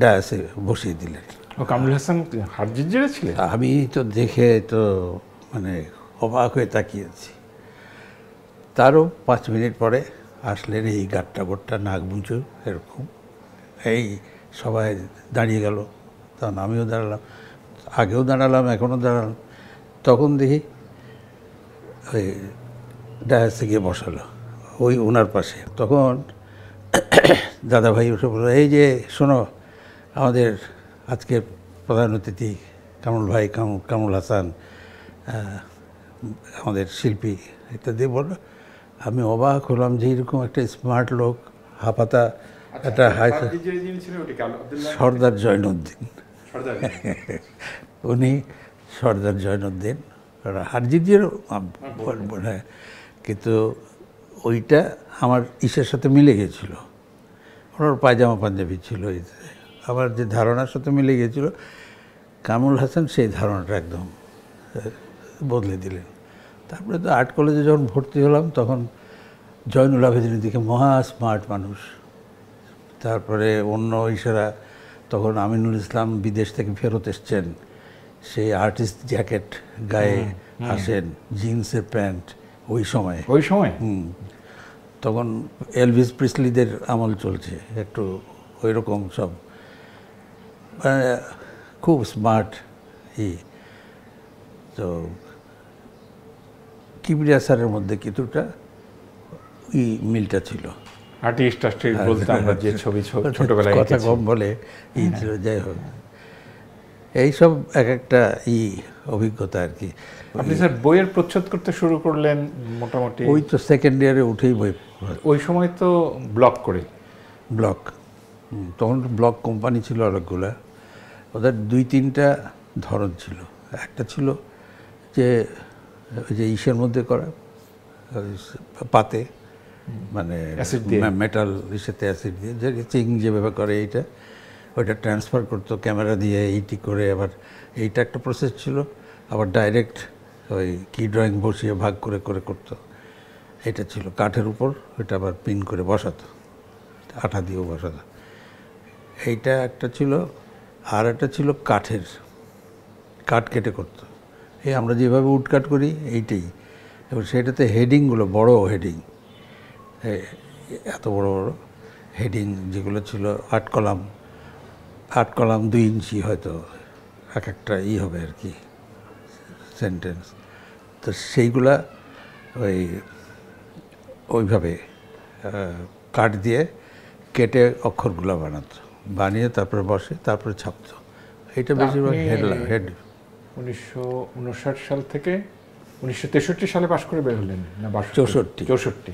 ডায়াসে বসিয়ে দিলেন। ও কামরুল হাসান হাড় ঝিরঝিরে ছিলেন? আমি তো দেখে তো মানে অবাক হয়ে তাকিয়েছি। তারও 5 মিনিট পরে আসলেন, এই গাট্টা গোট্টা নাক বুঁচো এরকম, এই সবাই দাঁড়িয়ে গেল। তখন আমিও দাঁড়ালাম, আগেও দাঁড়ালাম, এখনও দাঁড়ালাম। তখন দেখি ওই ডায়াসে গিয়ে বসালো ওই ওনার পাশে। তখন দাদাভাই উঠে বলল, এই যে শোনো, আমাদের আজকের প্রধান অতিথি কামরুল ভাই, কামরুল হাসান, আমাদের শিল্পী ইত্যাদি বলল। আমি অবাক হলাম যে এরকম একটা স্মার্ট লোক, হাফাতা একটা হাই, সর্দার জয়নুদ্দিন, উনি সর্দার জয়নুদ্দিন হারজিজির, কিন্তু ওইটা আমার ইসের সাথে মিলে গিয়েছিল, ওনার পায়জামা পাঞ্জাবি ছিল, আমার যে ধারণার সাথে মিলে গিয়েছিল। কামরুল হাসান সেই ধারণাটা একদম বদলে দিলেন। তারপরে তো আর্ট কলেজে যখন ভর্তি হলাম, তখন জয়নুল আবেদিনের দিকে মহা স্মার্ট মানুষ। তারপরে অন্য ইশারা, তখন আমিনুল ইসলাম বিদেশ থেকে ফেরত এসছেন, সেই আর্টিস্ট জ্যাকেট গায়ে আসেন, জিন্সের প্যান্ট, ওই সময় তখন এলভিস প্রিসলিদের আমল চলছে, একটু ওই রকম সব, মানে খুব স্মার্ট। তো কিবরিয়া স্যারের মধ্যে কিছুটা মিলটা ছিল। আর্টিস্ট বলতে আমরা যে ছবি ছোটবেলায় কথা কম বলে ছিল, যাই হোক এইসব এক একটা অভিজ্ঞতা আর কি। আপনি স্যার বইয়ের প্রচ্ছদ করতে শুরু করলেন মোটামুটি? ওই তো সেকেন্ড ইয়ারে উঠেই বই। ওই সময় তো ব্লক করে, ব্লক, তখন ব্লক কোম্পানি ছিল অনেকগুলা। ওদের 2-3টা ধরন ছিল। একটা ছিল যে ওই যে ইসের মধ্যে করা, পাতে, মানে মেটাল ইসেতে অ্যাসিড দিয়ে, যে চিং যেভাবে করে এইটা, ওইটা ট্রান্সফার করতো ক্যামেরা দিয়ে এইটি করে। আবার এইটা একটা প্রসেস ছিল। আবার ডাইরেক্ট ওই কি ড্রয়িং বসিয়ে ভাগ করে করে করতো। এটা ছিল কাঠের উপর, ওইটা আবার পিন করে বসাতো, আঠা দিয়েও বসাতো। এইটা একটা ছিল। আর একটা ছিল কাঠের, কাঠ কেটে করতো, এই আমরা যেভাবে উড কাট করি এইটাই, এবং সেটাতে হেডিংগুলো বড় হেডিং, এত বড় বড় হেডিং যেগুলো ছিল 8 কলাম 2 ইঞ্চি হয়তো এক একটা হবে আর কি সেন্টেন্স। তো সেইগুলা ওইভাবে কাট দিয়ে কেটে অক্ষরগুলো বানিয়ে তারপরে বসে, তারপরে ছাপতো। এটা বেশিরভাগ হেড। 1959 সাল থেকে 1963 সালে পাশ করে বের হলেন না? 64।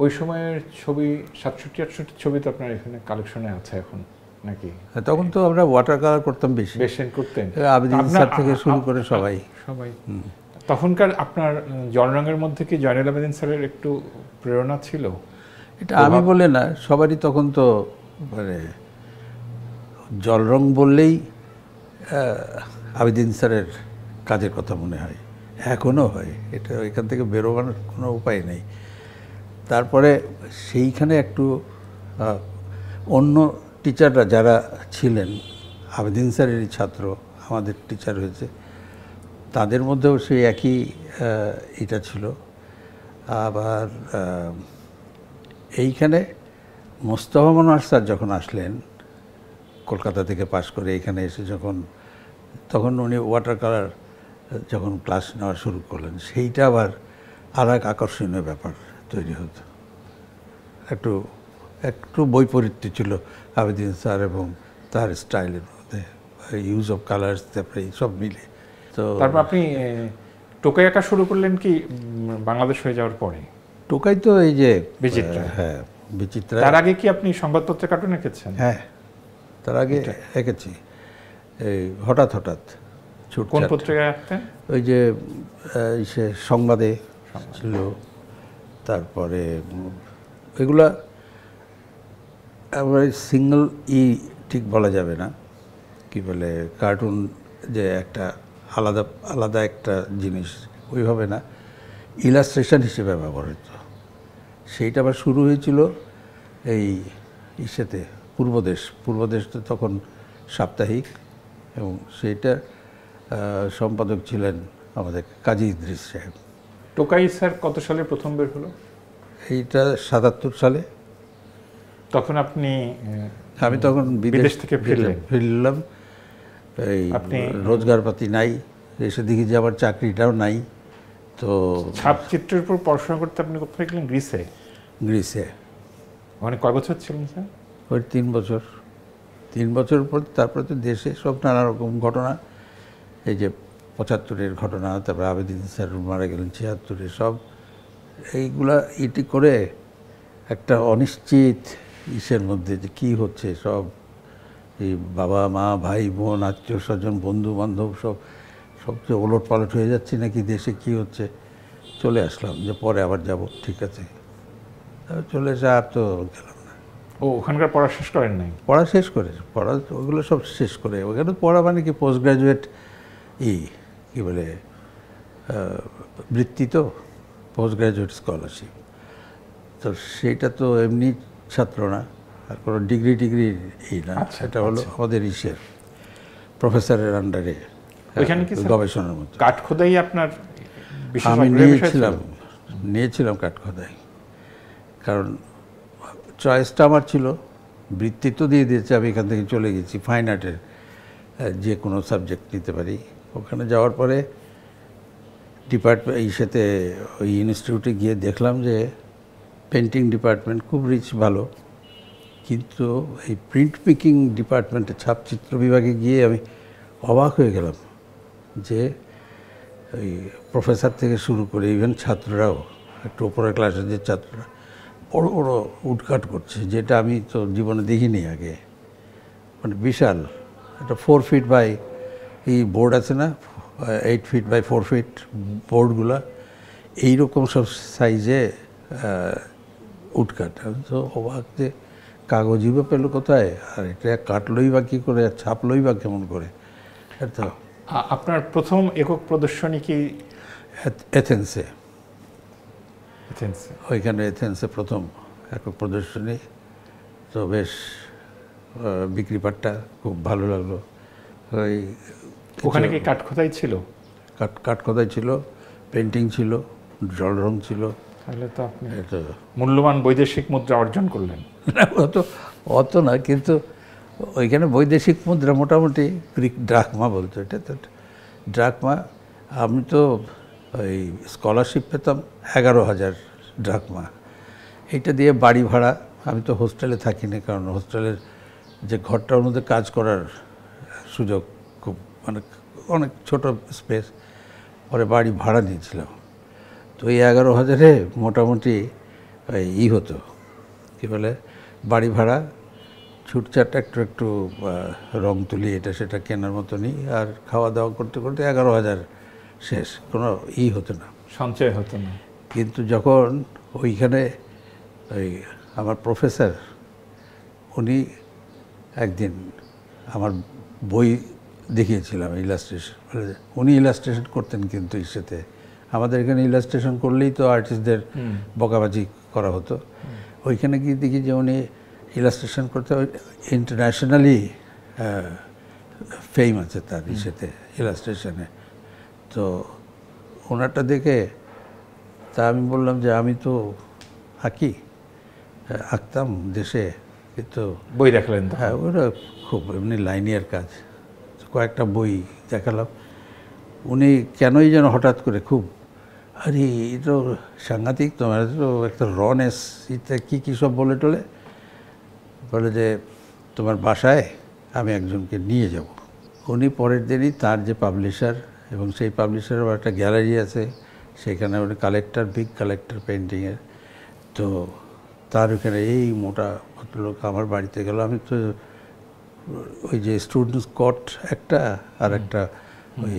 ওই সময়ের ছবি 67-68 ছবি তো আপনার এখানে কালেকশনে আছে এখন নাকি? তখন তো আমরা ওয়াটার কালার করতাম বেশি করতেন, আবেদিন স্যার থেকে শুরু করে সবাই। তখনকার আপনার জল রঙের মধ্যে কি জয়নুল আবেদিন স্যারের একটু প্রেরণা ছিল? এটা আমি বলে না, সবারই তখন তো মানে জল রং বললেই আবেদিন স্যারের কাজের কথা মনে হয়, এখনও হয়। এটা এখান থেকে বেরোবার কোনো উপায় নেই। তারপরে সেইখানে একটু অন্য টিচাররা যারা ছিলেন আবেদিন স্যারেরই ছাত্র আমাদের টিচার হয়েছে, তাদের মধ্যেও সেই একই এটা ছিল। আবার এইখানে মোস্তফা মনোয়ার স্যার যখন আসলেন কলকাতা থেকে পাশ করে এইখানে এসে তখন উনি ওয়াটার কালার যখন ক্লাস নেওয়া শুরু করলেন, সেইটা আবার আর এক আকর্ষণীয় ব্যাপার তৈরি হতো। একটু বৈপরীত্য ছিল আবেদিন স্যার এবং তার স্টাইলের মধ্যে, ইউজ অফ কালার্স, তারপরে সব মিলে। তো তারপর আপনি টোকাই আঁকা শুরু করলেন কি বাংলাদেশ হয়ে যাওয়ার পরে? টোকাই তো এই যে বিচিত্রা। হ্যাঁ, বিচিত্রা। তার আগে কি আপনি সংবাদপত্রে কার্টুন এঁকেছেন? হ্যাঁ, তার আগে এঁকেছি এই হঠাৎ কোন পত্রিকায় আঁকতেন? ওই যে সে সংবাদে ছিল, তারপরে এগুলা সিঙ্গল ঠিক বলা যাবে না, কি বলে কার্টুন যে একটা আলাদা একটা জিনিস ওইভাবে না, ইলাস্ট্রেশন হিসেবে ব্যবহার হতো। সেইটা আবার শুরু হয়েছিল এই ইসেতে পূর্বদেশ তো তখন সাপ্তাহিক, এবং সেইটা সম্পাদক ছিলেন আমাদের কাজী ইদ্রিস সাহেব। টোকাই স্যার কত সালে প্রথম বের হলো? এইটা 77 সালে। তখন আমি তখন বিদেশ থেকে ফিরলাম, এই রোজগারপাতি নাই, এসে দেখি যে আবার চাকরিটাও নাই। তো ছাপচিত্রের উপর পড়াশোনা করতে আপনি কোথায় গেলেন? গ্রিসে। মানে কয় বছর ছিলেন স্যার? ওই 3 বছর। 3 বছর পর তারপরে তো দেশে সব নানা রকম ঘটনা, এই যে 75-এর ঘটনা, তারপরে আবেদিন স্যার মারা গেলেন 76-এ, সব এইগুলা ইটি করে একটা অনিশ্চিত ইসের মধ্যে যে কী হচ্ছে, সব এই বাবা মা ভাই বোন আত্মীয় স্বজন বন্ধু বান্ধব সবচেয়ে ওলট পালট হয়ে যাচ্ছে নাকি, দেশে কি হচ্ছে। চলে আসলাম যে পরে আবার যাব, ঠিক আছে। চলে এসে আর তো গেলাম না। ওখানকার পড়া শেষ করেন নাই? পড়া শেষ করে, ওগুলো সব শেষ করে, ওখানে পড়া মানে কি পোস্ট গ্রাজুয়েট কী বলে বৃত্তি, তো পোস্ট গ্রাজুয়েট স্কলারশিপ। তো সেইটা তো এমনি ছাত্র না, আর কোনো ডিগ্রি না, সেটা হলো আমাদের প্রফেসরের আন্ডারে গবেষণার মতো। কাঠখোদাই আপনার? আমি নিয়েছিলাম কাঠখোদাই, কারণ চয়েসটা আমার ছিল। বৃত্তি তো দিয়ে দিয়েছে, আমি এখান থেকে চলে গেছি ফাইন আর্টের, যে কোনো সাবজেক্ট নিতে পারি। ওখানে যাওয়ার পরে ওই ইনস্টিটিউটে গিয়ে দেখলাম যে পেন্টিং ডিপার্টমেন্ট খুব রিচ, ভালো, কিন্তু এই প্রিন্ট মেকিং ডিপার্টমেন্টে ছাপচিত্র বিভাগে গিয়ে আমি অবাক হয়ে গেলাম যে ওই প্রফেসর থেকে শুরু করে ইভেন ছাত্ররাও, একটু ওপরের ক্লাসের যে ছাত্ররা বড় বড় উডকাট করছে, যেটা আমি তো জীবনে দেখিনি আগে। মানে বিশাল একটা 4 ফিট বাই বোর্ড আছে না, 8 ফিট বাই 4 ফিট বোর্ডগুলা, এইরকম সব সাইজে উডকাট। আমি তো অবাক যে কাগজই বা পেলো কোথায়, আর এটা কাটলই বা কী করে, ছাপলই বা কেমন করে। তো আপনার প্রথম একক প্রদর্শনী কি এথেন্সে? ওইখানে এথেন্সে প্রথম একক প্রদর্শনী। তো বেশ বিক্রিপাটটা খুব ভালো লাগলো। ওখানে কি কাঠখোদাই ছিল? কাঠখোদাই ছিল, পেন্টিং ছিল, জল রং ছিল। তাহলে তো আপনি এটা মূল্যবান বৈদেশিক মুদ্রা অর্জন করলেন। অত না, কিন্তু ওইখানে বৈদেশিক মুদ্রা মোটামুটি গ্রিক ড্রাকমা বলতো, এটা তো ড্রাকমা। আমি তো ওই স্কলারশিপ পেতাম 11,000 ড্রাকমা। এইটা দিয়ে বাড়ি ভাড়া, আমি তো হোস্টেলে থাকিনি, কারণ হোস্টেলের যে ঘরটার মধ্যে কাজ করার সুযোগ খুব, মানে অনেক ছোট স্পেস, পরে বাড়ি ভাড়া নিয়েছিলাম। তো এই 11,000-এ মোটামুটি হতো, কী বলে, বাড়ি ভাড়া, ছুটছাট, একটু রং তুলি, এটা সেটা কেনার মতনই, আর খাওয়া দাওয়া করতে করতে 11,000 শেষ, কোনো হতো না, সঞ্চয় হতো না। কিন্তু যখন ওইখানে আমার প্রফেসর, উনি একদিন আমার বই দেখিয়েছিলাম ইলাস্ট্রেশন, উনি ইলাস্ট্রেশন করতেন, কিন্তু সাথে আমাদের এখানে ইলাস্ট্রেশন করলেই তো আর্টিস্টদের বকাবাজি করা হতো। ওইখানে গিয়ে দেখি যে উনি ইলাস্ট্রেশন করতে ইন্টারন্যাশনালি ফেম আছে তার সাথে ইলাস্ট্রেশনে। তো ওনারটা দেখে তা আমি বললাম যে আমি তো আঁকতাম দেশে, কিন্তু বই দেখালেন? হ্যাঁ, ওরা খুব এমনি লাইনিয়ার কাজ, কয়েকটা বই দেখালাম। উনি কেনই যেন হঠাৎ করে খুব, আরে এই তো সাংঘাতিক, তোমার তো একটা রনেস ইত্যাদি কী সব বলে টলে, বলে যে তোমার বাসায় আমি একজনকে নিয়ে যাব। উনি পরের দিনই তার যে পাবলিশার, এবং সেই পাবলিশারের একটা গ্যালারি আছে, সেখানে উনি কালেক্টর, বিগ কালেক্টর পেন্টিংয়ের। তো তার ওখানে এই মোটা ভদ্রলোক আমার বাড়িতে গেল। আমি তো ওই যে স্টুডেন্টস কট একটা, আর একটা ওই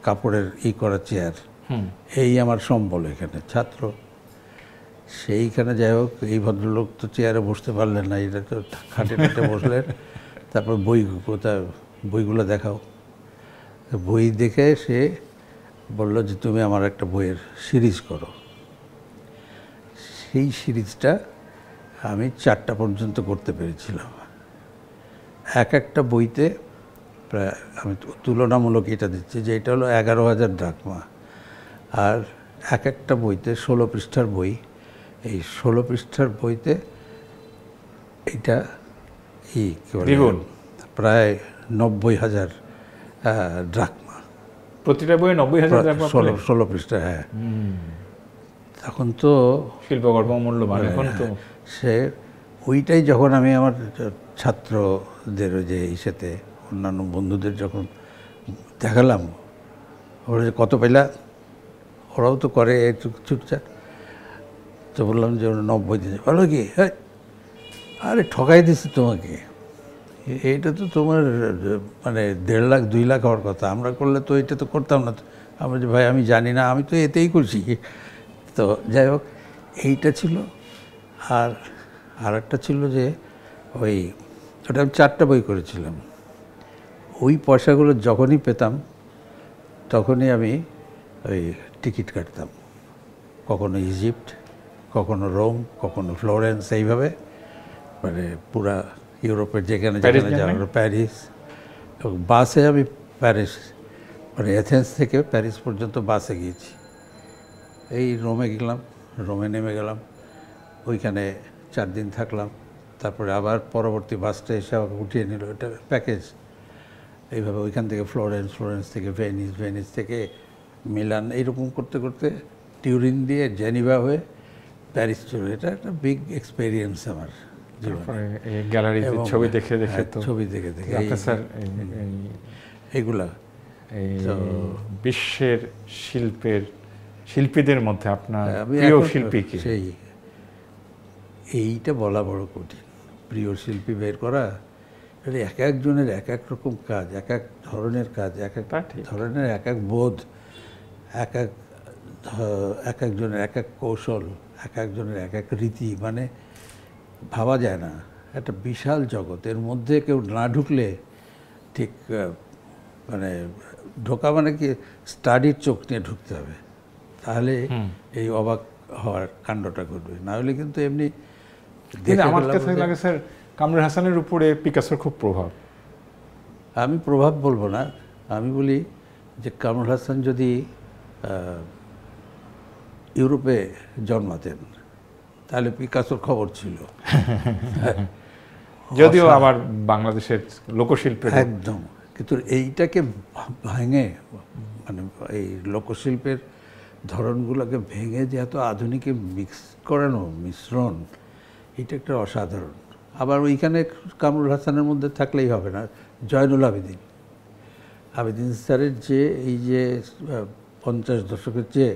কাপড়ের করা চেয়ার, এই আমার সম্বল এখানে, ছাত্র। সেইখানে যাই হোক, এই ভদ্রলোক তো চেয়ারে বসতে পারলেন না, এটা তো খাটে খাটে বসলেন। তারপর বইগুলো দেখাও। বই দেখে সে বলল যে তুমি আমার একটা বইয়ের সিরিজ করো। সেই সিরিজটা আমি 4টা পর্যন্ত করতে পেরেছিলাম। একটা বইতে প্রায়, আমি তুলনামূলক এটা দিচ্ছি যে এটা হলো 11,000 ড্রাকমা, আর একটা বইতে 16 পৃষ্ঠার বই। এই 16 পৃষ্ঠার বইতে এইটা প্রায় 90,000 ড্রাকমা। প্রতিটা বইয়ে 90,000 ড্রাকমা? 16 পৃষ্ঠা, হ্যাঁ। তখন তো শিল্পকর্ম মূল্যবান। এখন তো সে ওইটাই যখন আমি আমার ছাত্রদের যে সাথে অন্যান্য বন্ধুদের যখন দেখালাম, ওরা যে কত পেলা, ওরাও তো করে একটু ছুটছাট। তো বললাম যে ওরা 90 দিয়েছে। বলো কি, আরে ঠকাই দিচ্ছে তোমাকে, এইটা তো তোমার মানে 1.5 লাখ 2 লাখ হওয়ার কথা, আমরা করলে তো এটা তো করতাম না। আমরা যে ভাই আমি জানি না, আমি তো এতেই করছি। তো যাই হোক, এইটা ছিল। আর একটা ছিল যে ওটা আমি 4টা বই করেছিলাম। ওই পয়সাগুলো যখনই পেতাম তখনই আমি টিকিট কাটতাম, কখনো ইজিপ্ট, কখনো রোম, কখনো ফ্লোরেন্স, এইভাবে মানে পুরা ইউরোপের যেখানে যেখানে যাওয়ার, প্যারিস। এবং বাসে আমি প্যারিস, মানে এথেন্স থেকে প্যারিস পর্যন্ত বাসে গিয়েছি। এই রোমে গেলাম, রোমে নেমে গেলাম, ওইখানে 4 দিন থাকলাম। তারপরে আবার পরবর্তী বাসটা এসে আমাকে উঠিয়ে নিল, এটা প্যাকেজ। এইভাবে ওইখান থেকে ফ্লোরেন্স থেকে ভেনিস থেকে মিলান, এইরকম করতে করতে টিউরিন দিয়ে জেনিভা হয়ে প্যারিস চলে। এটা একটা বিগ এক্সপেরিয়েন্স আমার জীবনে। গ্যালারিতে ছবি দেখে দেখে, ছবি দেখে দেখে স্যার এইগুলা বিশ্বের শিল্পীদের মধ্যে আপনার প্রিয় শিল্পী কি? এইটা বলা বড় কঠিন, প্রিয় শিল্পী বের করা। এক একজনের এক এক রকম কাজ, এক এক ধরনের কাজ, এক এক ধরনের এক এক বোধ, এক একজনের এক এক কৌশল, এক একজনের এক এক রীতি, মানে ভাবা যায় না। একটা বিশাল জগৎ, এর মধ্যে কেউ না ঢুকলে ঠিক, মানে ঢোকা মানে কি স্টাডির চোখ নিয়ে ঢুকতে হবে, তাহলে এই অবাক হওয়ার কাণ্ডটা ঘটবে। না হলে কিন্তু এমনি আমার কাছে লাগে স্যার কামরুল হাসানের উপরে পিকাসোর খুব প্রভাব। আমি প্রভাব বলবো না, আমি বলি যে কামরুল হাসান যদি ইউরোপে জন্মাতেন তাহলে পিকাসোর খবর ছিল। যদিও আবার বাংলাদেশের লোকশিল্পের একদম, কিন্তু এইটাকে ভেঙে মানে এই লোকশিল্পের ধরনগুলোকে ভেঙে যে এত আধুনিকে মিক্স করানো মিশ্রণ, এটা একটা অসাধারণ। আবার ওইখানে কামরুল হাসানের মধ্যে থাকলেই হবে না, জয়নুল আবেদিন, আবেদিন স্যারের যে এই যে 50 দশকের যে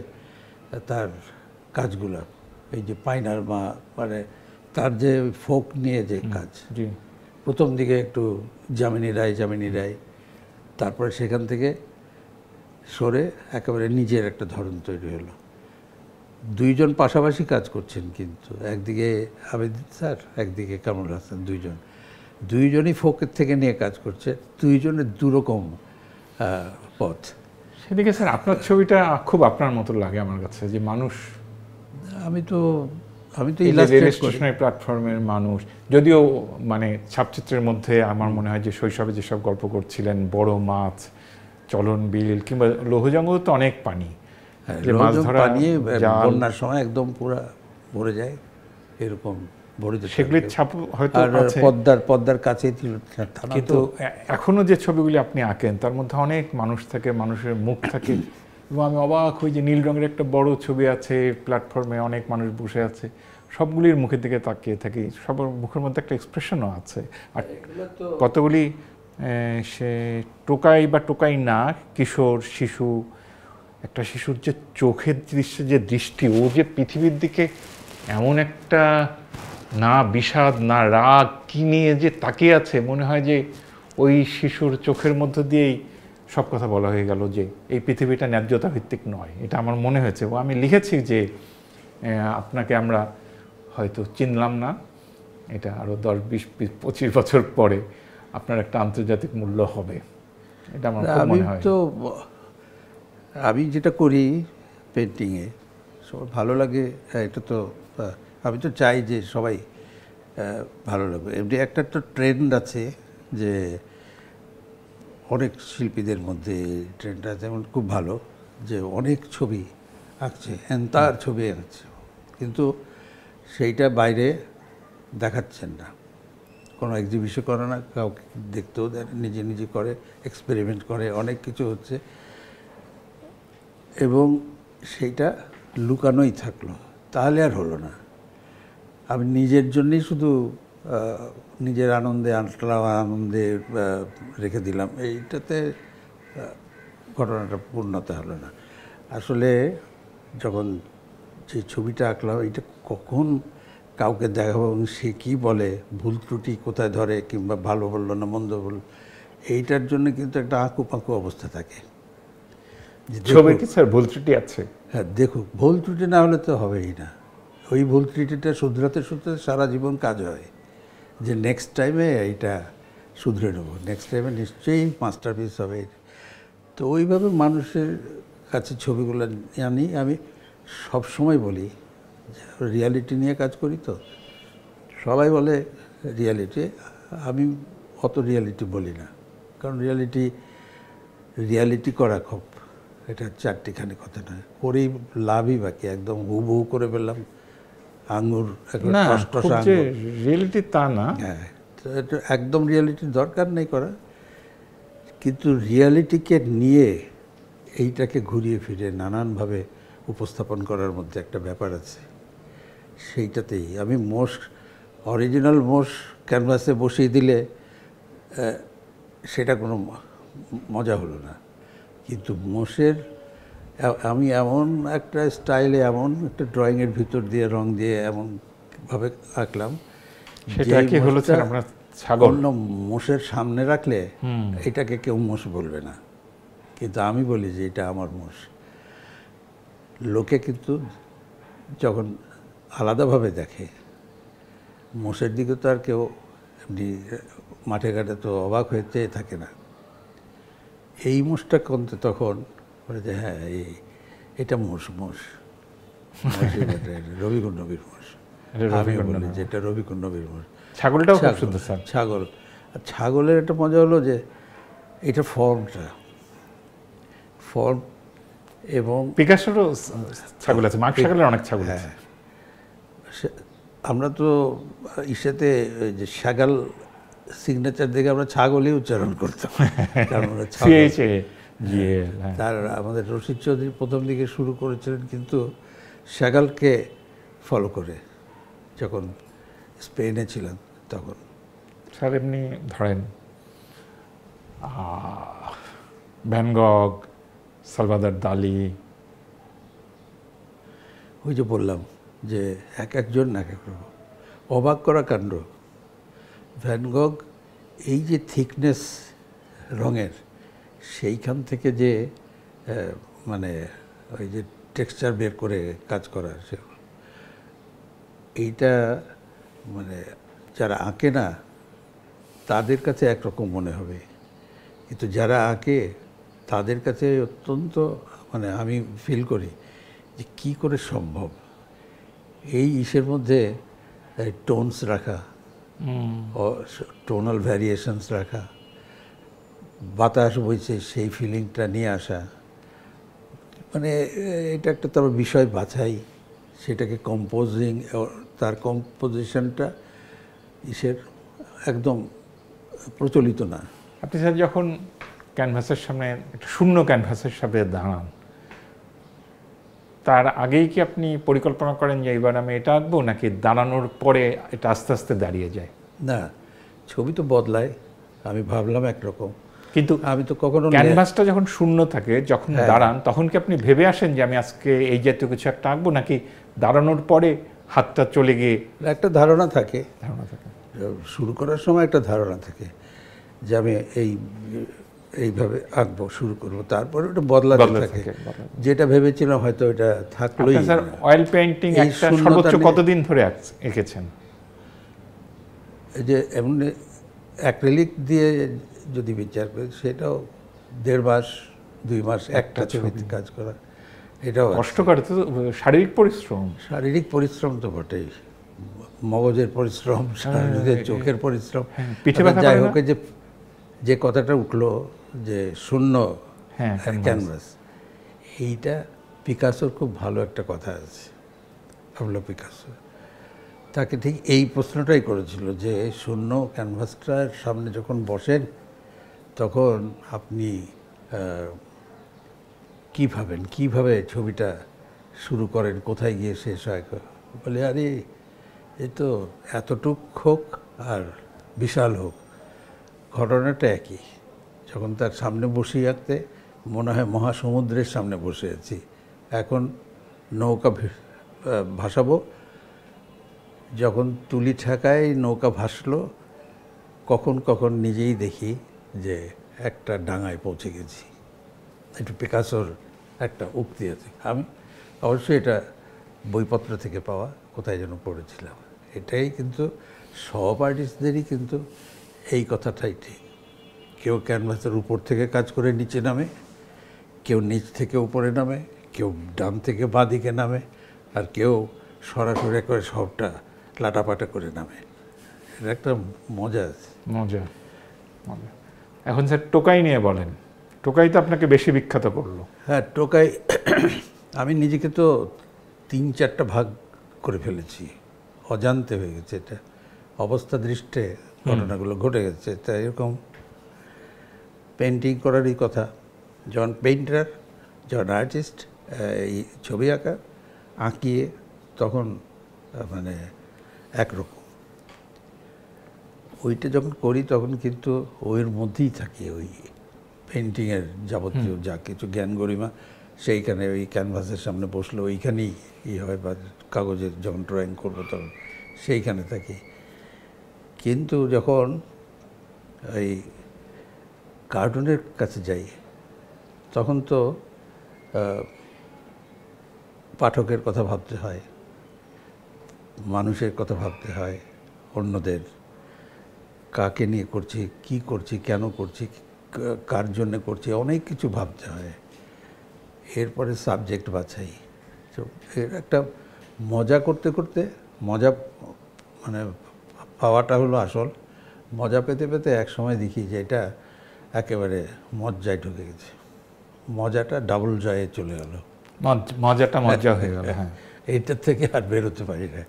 তার কাজগুলো, এই যে পাইনার মা, মানে তার যে ফোক নিয়ে যে কাজ, জি, প্রথম দিকে একটু যামিনী রায়, তারপরে সেখান থেকে সরে একেবারে নিজের একটা ধরন তৈরি হলো। দুইজন পাশাপাশি কাজ করছেন, কিন্তু একদিকে আবেদিন স্যার, একদিকে কামরুল হাসান, দুইজনই ফোকের থেকে নিয়ে কাজ করছে, দুইজনের দুরকম পথ। সেদিকে স্যার আপনার ছবিটা খুব আপনার মতো লাগে আমার কাছে, যে মানুষ, আমি তো স্টেশনারি প্ল্যাটফর্মের মানুষ, যদিও মানে ছাপচিত্রের মধ্যে আমার মনে হয় যে শৈশবে যেসব গল্প করছিলেন, বড় মাছ, চলন বিল কিংবা লৌহজঙ্গল তো অনেক পানি, যে মাছ ধরা বন্যার সময় একদম পুরো ভরে যায়, এরকম ভরে যায়, সেগুলির ছাপ হয়তো আছে, পদ্মার কাছেই ছিল। কিন্তু এখনো যে ছবিগুলি আপনি আঁকেন তার মধ্যে অনেক মানুষ থাকে, মানুষের মুখ থাকে, এবং আমি অবাক হই যে নীল রঙের একটা বড় ছবি আছে, প্ল্যাটফর্মে অনেক মানুষ বসে আছে, সবগুলির মুখের দিকে তাকিয়ে থাকি, সবার মুখের মধ্যে একটা এক্সপ্রেশনও আছে। আর কতগুলি সে টোকাই বা টোকাই না, কিশোর শিশু, একটা শিশুর যে চোখের দৃশ্যে যে দৃষ্টি, ও যে পৃথিবীর দিকে এমন একটা না বিষাদ না রাগ কি নিয়ে যে তাকিয়ে আছে, মনে হয় যে ওই শিশুর চোখের মধ্য দিয়েই সব কথা বলা হয়ে গেল, যে এই পৃথিবীটা ন্যায্যতা ভিত্তিক নয়। এটা আমার মনে হয়েছে, ও আমি লিখেছি যে আপনাকে আমরা হয়তো চিনলাম না, এটা আরও 10, 20, 25 বছর পরে আপনার একটা আন্তর্জাতিক মূল্য হবে, এটা আমার মনে হয়। আমি যেটা করি পেন্টিংয়ে সবার ভালো লাগে, এটা তো আমি তো চাই যে সবাই ভালো লাগবে। এমনি একটা তো ট্রেন্ড আছে, যে অনেক শিল্পীদের মধ্যে ট্রেন্ড আছে, যেমন খুব ভালো যে অনেক ছবি আঁকছে, তার ছবি আঁকছে, কিন্তু সেইটা বাইরে দেখাচ্ছেন না, কোনো এক্সিবিশন করে না, কাউকে দেখতেও দেয়, নিজে করে, এক্সপেরিমেন্ট করে, অনেক কিছু হচ্ছে, এবং সেইটা লুকানোই থাকলো, তাহলে আর হলো না। আমি নিজের জন্যই শুধু নিজের আনন্দে আনলাম, আনন্দে রেখে দিলাম, এইটাতে ঘটনাটা পূর্ণতা হলো না। আসলে যখন যে ছবিটা আঁকলাম, এটা কখন কাউকে দেখাবো এবং সে কী বলে, ভুল ত্রুটি কোথায় ধরে, কিংবা ভালো বললো না মন্দ বলল, এইটার জন্য কিন্তু একটা আঁকু অবস্থা থাকে। ছবি কি স্যার ভুল ত্রুটি আছে? হ্যাঁ, দেখুক, ভুল ত্রুটি না হলে তো হবেই না। ওই ভুল ত্রুটিটা শুধরাতে সারা জীবন কাজ হয়, যে নেক্সট টাইমে এইটা শুধরে নেবো, নেক্সট টাইমে নিশ্চয়ই মাস্টারপিস হবে। তো ওইভাবে মানুষের কাছে ছবিগুলো আনি। আমি সবসময় বলি, রিয়ালিটি নিয়ে কাজ করি, তো সবাই বলে রিয়ালিটি, আমি অত রিয়ালিটি বলি না, কারণ রিয়ালিটি করা খুব, এটা চারটিখানি কথা নয়, করেই লাভই বাকি, একদম হুবহু করে ফেললাম আঙুর, রিয়েলিটি তা না। হ্যাঁ, এটা একদম রিয়ালিটির দরকার নেই করা, কিন্তু রিয়ালিটিকে নিয়ে এইটাকে ঘুরিয়ে ফিরে নানানভাবে উপস্থাপন করার মধ্যে একটা ব্যাপার আছে। সেইটাতেই আমি অরিজিনাল মোষ ক্যানভাসে বসিয়ে দিলে সেটা কোনো মজা হলো না, কিন্তু মোষের আমি এমন একটা স্টাইলে, এমন একটা ড্রয়িংয়ের ভিতর দিয়ে রং দিয়ে এমনভাবে আঁকলাম, সেটা কি হলো স্যার, আমরা ছাগল অন্য মোষের সামনে রাখলে এটাকে কেউ মোষ বলবে না, কিন্তু আমি বলি যে এটা আমার মোষ। লোকে কিন্তু যখন আলাদাভাবে দেখে, মোষের দিকে তো আর কেউ এমনি মাঠে ঘাটে তো অবাক হয়ে চেয়ে থাকে না। এই মোষটা কমতে তখন বলে যে হ্যাঁ, এটা মোষ রবিকুণ্ড নবীর মোষ, আমি বলি যে এটা রবিকুণ্ড নবীর মোষ। ছাগলটাও খুব সুন্দর স্যার। ছাগলের একটা মজা হলো যে এটা ফর্ম এবং পিকাসোরও ছাগল আছে, মাঠ ছাগলের অনেক ছাগল আছে। আমরা তো ইসেতে যে ছাগল সিগনেচার দেখে আমরা ছাগলই উচ্চারণ করতাম, কারণ আমরা তার আমাদের রশিদ চৌধুরী প্রথম দিকে শুরু করেছিলেন কিন্তু ছাগলকে ফলো করে যখন স্পেনে ছিলেন তখন। স্যার এমনি ধরেন ভ্যান গগ, সালভাদর দালি, ওই যে বললাম যে এক একজন এক এক রকম অবাক করা কাণ্ড। ভ্যান গগ এই যে থিকনেস রঙের, সেইখান থেকে যে মানে ওই যে টেক্সচার বের করে কাজ করা, এইটা মানে যারা আঁকে না তাদের কাছে একরকম মনে হবে, কিন্তু যারা আঁকে তাদের কাছে অত্যন্ত মানে আমি ফিল করি যে কী করে সম্ভব এই ইসের মধ্যে টোনস রাখা, টোনাল ভ্যারিয়েশনস রাখা, বাতাস বইছে সেই ফিলিংটা নিয়ে আসা, মানে এটা একটা তার বিষয় বাছাই, সেটাকে কম্পোজিং, তার কম্পোজিশনটা ইসের একদম প্রচলিত না। আপনি স্যার যখন ক্যানভাসের সামনে একটা শূন্য ক্যানভাসের সামনে দাঁড়ান, তার আগেই কি আপনি পরিকল্পনা করেন যে এবার আমি এটা আঁকবো, নাকি দাঁড়ানোর পরে এটা আস্তে আস্তে দাঁড়িয়ে যায়? না, ছবি তো বদলায়, আমি ভাবলাম একরকম, কিন্তু আমি তো কখনো ক্যানভাসটা যখন শূন্য থাকে, যখন দাঁড়ান, তখন কি আপনি ভেবে আসেন যে আমি আজকে এই জাতীয় কিছু একটা আঁকবো, নাকি দাঁড়ানোর পরে হাতটা চলে গিয়ে? একটা ধারণা থাকে, থাকে শুরু করার সময় একটা ধারণা থাকে যে আমি এইভাবে আঁকবো, শুরু করবো, তারপরে ওটা বদলাতে থাকে। যেটা ভেবেছিলাম হয়তো এটা থাকলোই। স্যার অয়েল পেইন্টিং একটা সর্বোচ্চ কতদিন ধরে এঁকেছেন? এই যে এমনি অ্যাক্রিলিক দিয়ে যদি বিচার করি সেটাও 1.5 মাস 2 মাস একটা ছবিতে কাজ করা, এটাও কষ্টকর, তো শারীরিক পরিশ্রম। শারীরিক পরিশ্রম তো বটেই, মগজের পরিশ্রম, শারীরিক চোখের পরিশ্রম, পিঠে ব্যথা। যাই হোক, যে কথাটা উঠলো যে শূন্য ক্যানভাস, এইটা পিকাসোর খুব ভালো একটা কথা আছে। পাবলো পিকাসো তাকে ঠিক এই প্রশ্নটাই করেছিল যে শূন্য ক্যানভাসটার সামনে যখন বসেন তখন আপনি কী ভাবেন, কীভাবে ছবিটা শুরু করেন, কোথায় গিয়ে শেষ হয়। বলে আরে এ তো এতটুক হোক আর বিশাল হোক, ঘটনাটা একই। যখন তার সামনে বসে আঁকতে মনে হয় মহাসমুদ্রের সামনে বসে আছি, এখন নৌকা ভাসাবো, যখন তুলি ঠেকায় নৌকা ভাসলো, কখন কখন নিজেই দেখি যে একটা ডাঙায় পৌঁছে গেছি। এটা পিকাসোর একটা উক্তি আছে, আমি অবশ্যই এটা বইপত্র থেকে পাওয়া, কোথায় যেন পড়েছিলাম। এটাই কিন্তু সব আর্টিস্টদেরই কিন্তু এই কথাটাই ঠিক। কেউ ক্যানভাসের উপর থেকে কাজ করে নিচে নামে, কেউ নিচ থেকে উপরে নামে, কেউ ডান থেকে বাঁ দিকে নামে, আর কেউ সরাসরি করে সবটা লাটাপাটা করে নামে। এটা একটা মজা আছে। মজা। এখন স্যার টোকাই নিয়ে বলেন। টোকাই তো আপনাকে বেশি বিখ্যাত করলো। হ্যাঁ, টোকাই আমি নিজেকে তো 3-4টা ভাগ করে ফেলেছি, অজান্তে হয়ে গেছে। এটা অবস্থা দৃষ্টে ঘটনাগুলো ঘটে গেছে। তাই এরকম পেন্টিং করারই কথা, যখন পেইন্টার, যখন আর্টিস্ট, এই ছবি আঁকা আঁকিয়ে তখন মানে একরকম। ওইটা যখন করি তখন কিন্তু ওইর মধ্যেই থাকি, ওই পেন্টিংয়ের যাবতীয় যা কিছু জ্ঞান গরিমা সেইখানে ওই ক্যানভাসের সামনে বসলে ওইখানেই হয়, বা কাগজে যখন ড্রয়িং করবো তখন সেইখানে থাকি। কিন্তু যখন এই কার্টুনের কাছে যাই তখন তো পাঠকের কথা ভাবতে হয়, মানুষের কথা ভাবতে হয়, অন্যদের, কাকে নিয়ে করছি, কি করছি, কেন করছি, কার জন্যে করছি, অনেক কিছু ভাবতে হয়। এরপরে সাবজেক্ট বাছাই, এর একটা মজা করতে করতে, মজা মানে পাওয়াটা হলো আসল। মজা পেতে পেতে এক সময় দেখি যে এটা একেবারে মজ্জায় ঢুকে গেছে, মজাটা ডাবল জয়ে চলে গেল, মজাটা মজা হয়ে গেল। হ্যাঁ, এইটার থেকে আর বেরোতে পারি না।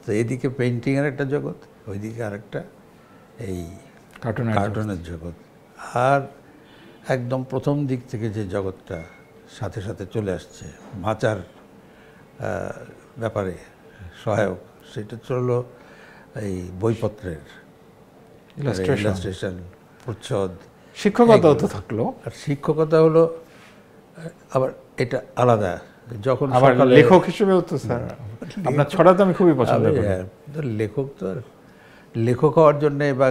তো এদিকে পেইন্টিংয়ের একটা জগৎ, ওইদিকে আরেকটা এই কার্টুনের জগৎ। আর একদম প্রথম দিক থেকে যে জগৎটা সাথে সাথে চলে আসছে ভাঁচার ব্যাপারে সহায়ক, সেটা চললো এই বইপত্রের ইলাস্ট্রেশন, প্রচ্ছদ, শিক্ষকতাও তো থাকলো। আর শিক্ষকতা হলো আবার এটা আলাদা। যখন আবার লেখক হিসেবেও তো স্যার আপনার ছড়া তো আমি খুবই পছন্দ করি। লেখক তো আর লেখক হওয়ার জন্য বা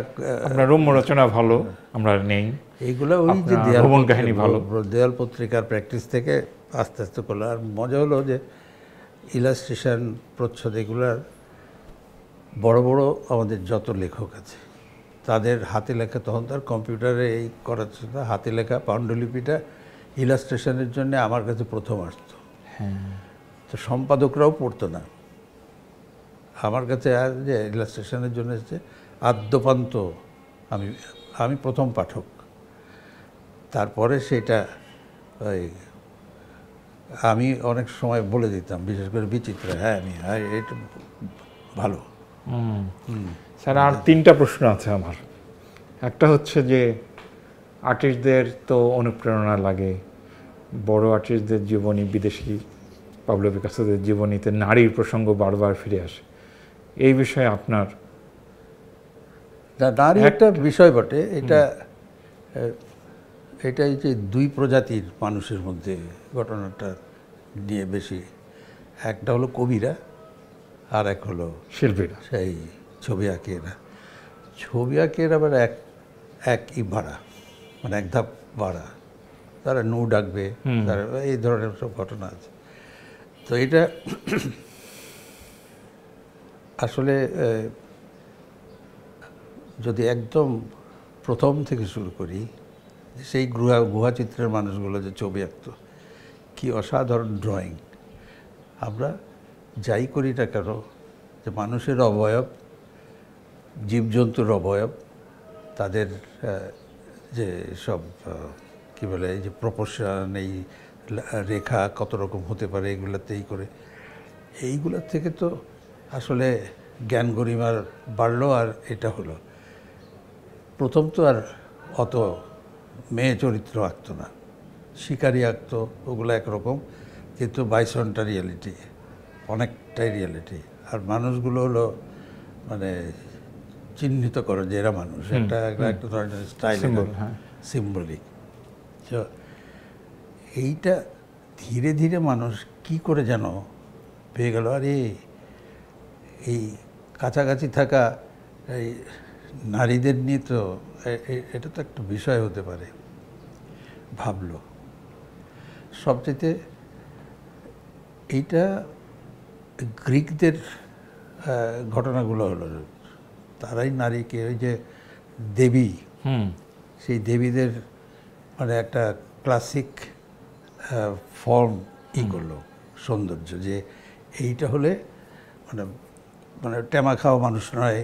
আপনার রম্য রচনা ভালো আমরা নেই, এইগুলো ওই যে ভ্রমণ কাহিনী ভালো, দেয়াল পত্রিকার প্র্যাকটিস থেকে আস্তে আস্তে করলো। আর মজা হলো যে ইলাস্ট্রেশন, প্রচ্ছদ, এগুলার বড় বড় আমাদের যত লেখক আছে তাদের হাতে লেখা, তখন তার কম্পিউটারে এই করার ছিল, হাতে লেখা পাণ্ডুলিপিটা ইলাস্ট্রেশনের জন্য আমার কাছে প্রথম আসতো। তো সম্পাদকরাও পড়তো না আমার কাছে, আর যে ইলাস্ট্রেশনের জন্য এসেছে আদ্যপান্ত আমি প্রথম পাঠক। তারপরে সেটা ওই আমি অনেক সময় বলে দিতাম, বিশেষ করে বিচিত্রা, হ্যাঁ আমি এটা ভালো। স্যার আর তিনটা প্রশ্ন আছে আমার। একটা হচ্ছে যে আর্টিস্টদের তো অনুপ্রেরণা লাগে, বড় আর্টিস্টদের জীবনী, বিদেশি পাবলো পিকাসোদের জীবনীতে নারীর প্রসঙ্গ বারবার ফিরে আসে, এই বিষয়ে আপনার? নারী একটা বিষয় বটে, এটাই যে দুই প্রজাতির মানুষের মধ্যে ঘটনাটা নিয়ে বেশি। একটা হলো কবিরা, আর এক হলো শিল্পীরা, সেই ছবি আঁকিয়েরা। ছবি আঁকিয়েরা আবার একই বাড়া, মানে এক ধাপ বাড়া, তারা নৌ ডাকবে, তারা এই ধরনের সব ঘটনা আছে। তো এটা আসলে যদি একদম প্রথম থেকে শুরু করি, সেই গুহাচিত্রের মানুষগুলো যে ছবি আঁকতো, কি অসাধারণ ড্রয়িং। আমরা যাই করি না কেন, যে মানুষের অবয়ব, জীবজন্তুর অবয়ব, তাদের যে সব কী বলে, এই যে প্রপোর্শন, এই রেখা কত রকম হতে পারে, এগুলোতেই করে, এইগুলোর থেকে তো আসলে জ্ঞান গরিমার বাড়লো। আর এটা হলো প্রথম তো আর অত মেয়ে চরিত্র আঁকতো না, শিকারি আঁকতো, ওগুলো একরকম, কিন্তু বাইসনটা রিয়ালিটি, অনেকটাই রিয়ালিটি। আর মানুষগুলো হলো মানে চিহ্নিত করো যে এরা মানুষ, একটা ধরনের স্টাইল, সিম্বলিক। তো এইটা ধীরে ধীরে মানুষ কি করে যেন পেয়ে গেল, আরে এই কাছাকাছি থাকা এই নারীদের নিয়ে তো এটা তো একটা বিষয় হতে পারে, ভাবলো। সবচেয়ে এইটা গ্রিকদের ঘটনাগুলো হলো, তারাই নারীকে ওই যে দেবী, সেই দেবীদের মানে একটা ক্লাসিক ফর্ম করলো সৌন্দর্য, যে এইটা হলে মানে মানে টেমা খাওয়া মানুষ নয়,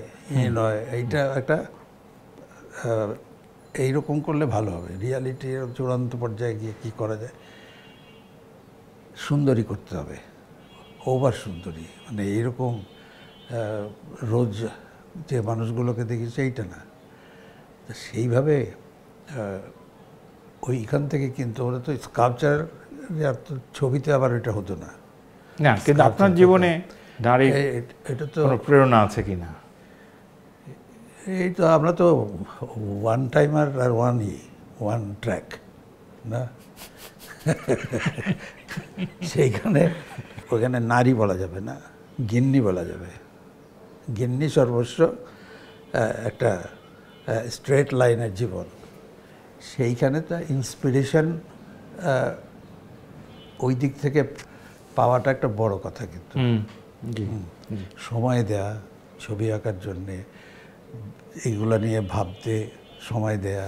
নয়, এইটা একটা এইরকম করলে ভালো হবে। রিয়ালিটির চূড়ান্ত পর্যায়ে গিয়ে কী করা যায়, সুন্দরী করতে হবে, ওভার সুন্দরী, মানে এইরকম রোজ যে মানুষগুলোকে দেখি সেইটা না। সেইভাবে ওইখান থেকে কিন্তু ওরা তো স্কাল্পচার, ছবিতে আবার এটা হতো না। না, কিন্তু আপনার জীবনে নারী এটা তো প্রেরণা আছে কিনা? এই তো আমরা তো ওয়ান টাইমার আর ওয়ান ট্র্যাক না, সেইখানে ওখানে নারী বলা যাবে না, গিন্নি বলা যাবে। গিন্নি সর্বস্ব, একটা স্ট্রেট লাইনের জীবন, সেইখানে তো ইন্সপিরেশন ওই দিক থেকে পাওয়াটা একটা বড় কথা। কিন্তু সময় দেয়া ছবি আঁকার জন্যে, এইগুলা নিয়ে ভাবতে সময় দেয়া,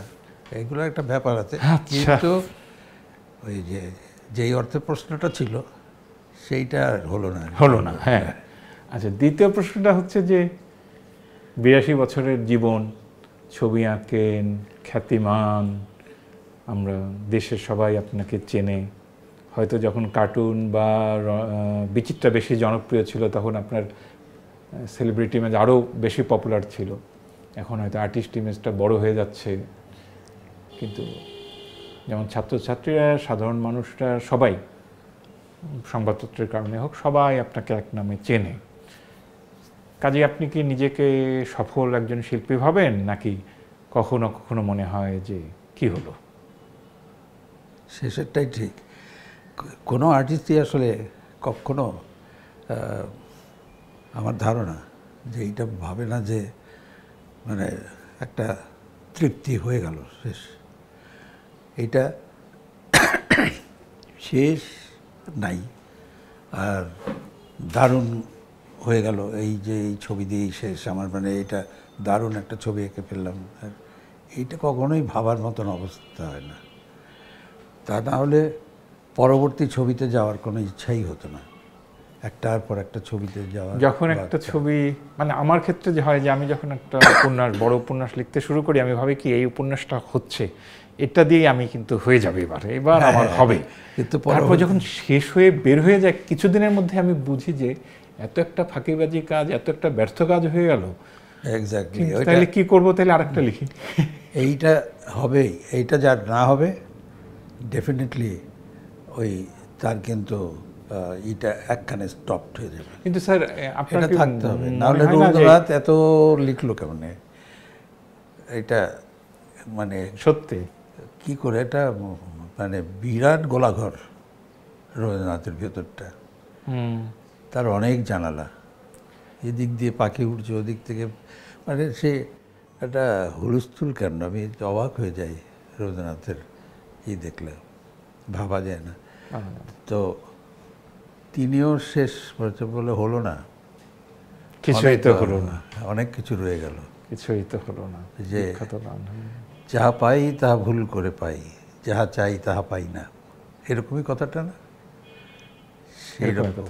এইগুলো একটা ব্যাপার আছে। কিন্তু ওই যেই অর্থে প্রশ্নটা ছিল সেইটা হলো না। হ্যাঁ, আচ্ছা, দ্বিতীয় প্রশ্নটা হচ্ছে যে 82 বছরের জীবন, ছবি আঁকেন, খ্যাতিমান, আমরা দেশের সবাই আপনাকে চেনে। হয়তো যখন কার্টুন বা বিচিত্রা বেশি জনপ্রিয় ছিল তখন আপনার সেলিব্রিটি ইমেজ আরও বেশি পপুলার ছিল। এখন হয়তো আর্টিস্ট ইমেজটা বড় হয়ে যাচ্ছে, কিন্তু যেমন ছাত্রছাত্রীরা, সাধারণ মানুষরা সবাই সংবাদপত্রের কারণে হোক সবাই আপনাকে এক নামে চেনে। কাজে আপনি কি নিজেকে সফল একজন শিল্পী ভাবেন, নাকি কখনো কখনো মনে হয় যে কি হলো? শেষেরটাই ঠিক। কোনো আর্টিস্টই আসলে কখনো আমার ধারণা যে এইটা ভাবে না যে মানে একটা তৃপ্তি হয়ে গেল, শেষ। এইটা শেষ নাই, আর দারুণ হয়ে গেল এই যে এই ছবি দিয়েই শেষ আমার, মানে এটা দারুণ একটা ছবি এঁকে ফেললাম, আর এইটা কখনোই ভাবার মতন অবস্থা হয় না। তা না হলে পরবর্তী ছবিতে যাওয়ার কোনো ইচ্ছাই হতো না, একটার পর একটা ছবিতে যাওয়া। যখন একটা ছবি, মানে আমার ক্ষেত্রে যে হয় যে আমি যখন একটা উপন্যাস, বড় উপন্যাস লিখতে শুরু করি, আমি ভাবি কি এই উপন্যাসটা হচ্ছে, এটা দিয়েই আমি কিন্তু হয়ে যাবে, এবার আমার হবে। কিন্তু তারপর যখন শেষ হয়ে বের হয়ে যায় কিছুদিনের মধ্যে আমি বুঝি যে এত একটা ফাঁকিবাজি কাজ, এত একটা ব্যর্থ কাজ হয়ে গেল। এক্স্যাক্টলি। তাহলে কি করবো, তাহলে আরেকটা লিখি। এইটা হবেই, এইটা যার না হবে ডেফিনেটলি ওই তার কিন্তু এটা একখানে স্টপড হয়ে যাবে। কিন্তু স্যার আপনার এটা কি থাকতে হবে, মনে নাহলে হয় না যে রবীন্দ্রনাথ এত লিখলো কেমনে? এটা মানে সত্যি কি করে, এটা মানে বিরাট গোলাঘর রবীন্দ্রনাথের ভেতরটা। তার অনেক জানালা, এদিক দিয়ে পাখি উঠছে, ওদিক থেকে, মানে সে একটা হুলস্থুল কেন, আমি অবাক হয়ে যাই রবীন্দ্রনাথের দেখলে, ভাবা যায় না। তো তিনিও শেষ বলে হলো না, কিছুই তো হলো না, অনেক কিছু রয়ে গেল, কিছুই তো হলো না। যে বিখ্যাত গান, যাহা পাই তাহা ভুল করে পাই, যাহা চাই তাহা পাই না, এরকমই কথাটা না? সেইরকম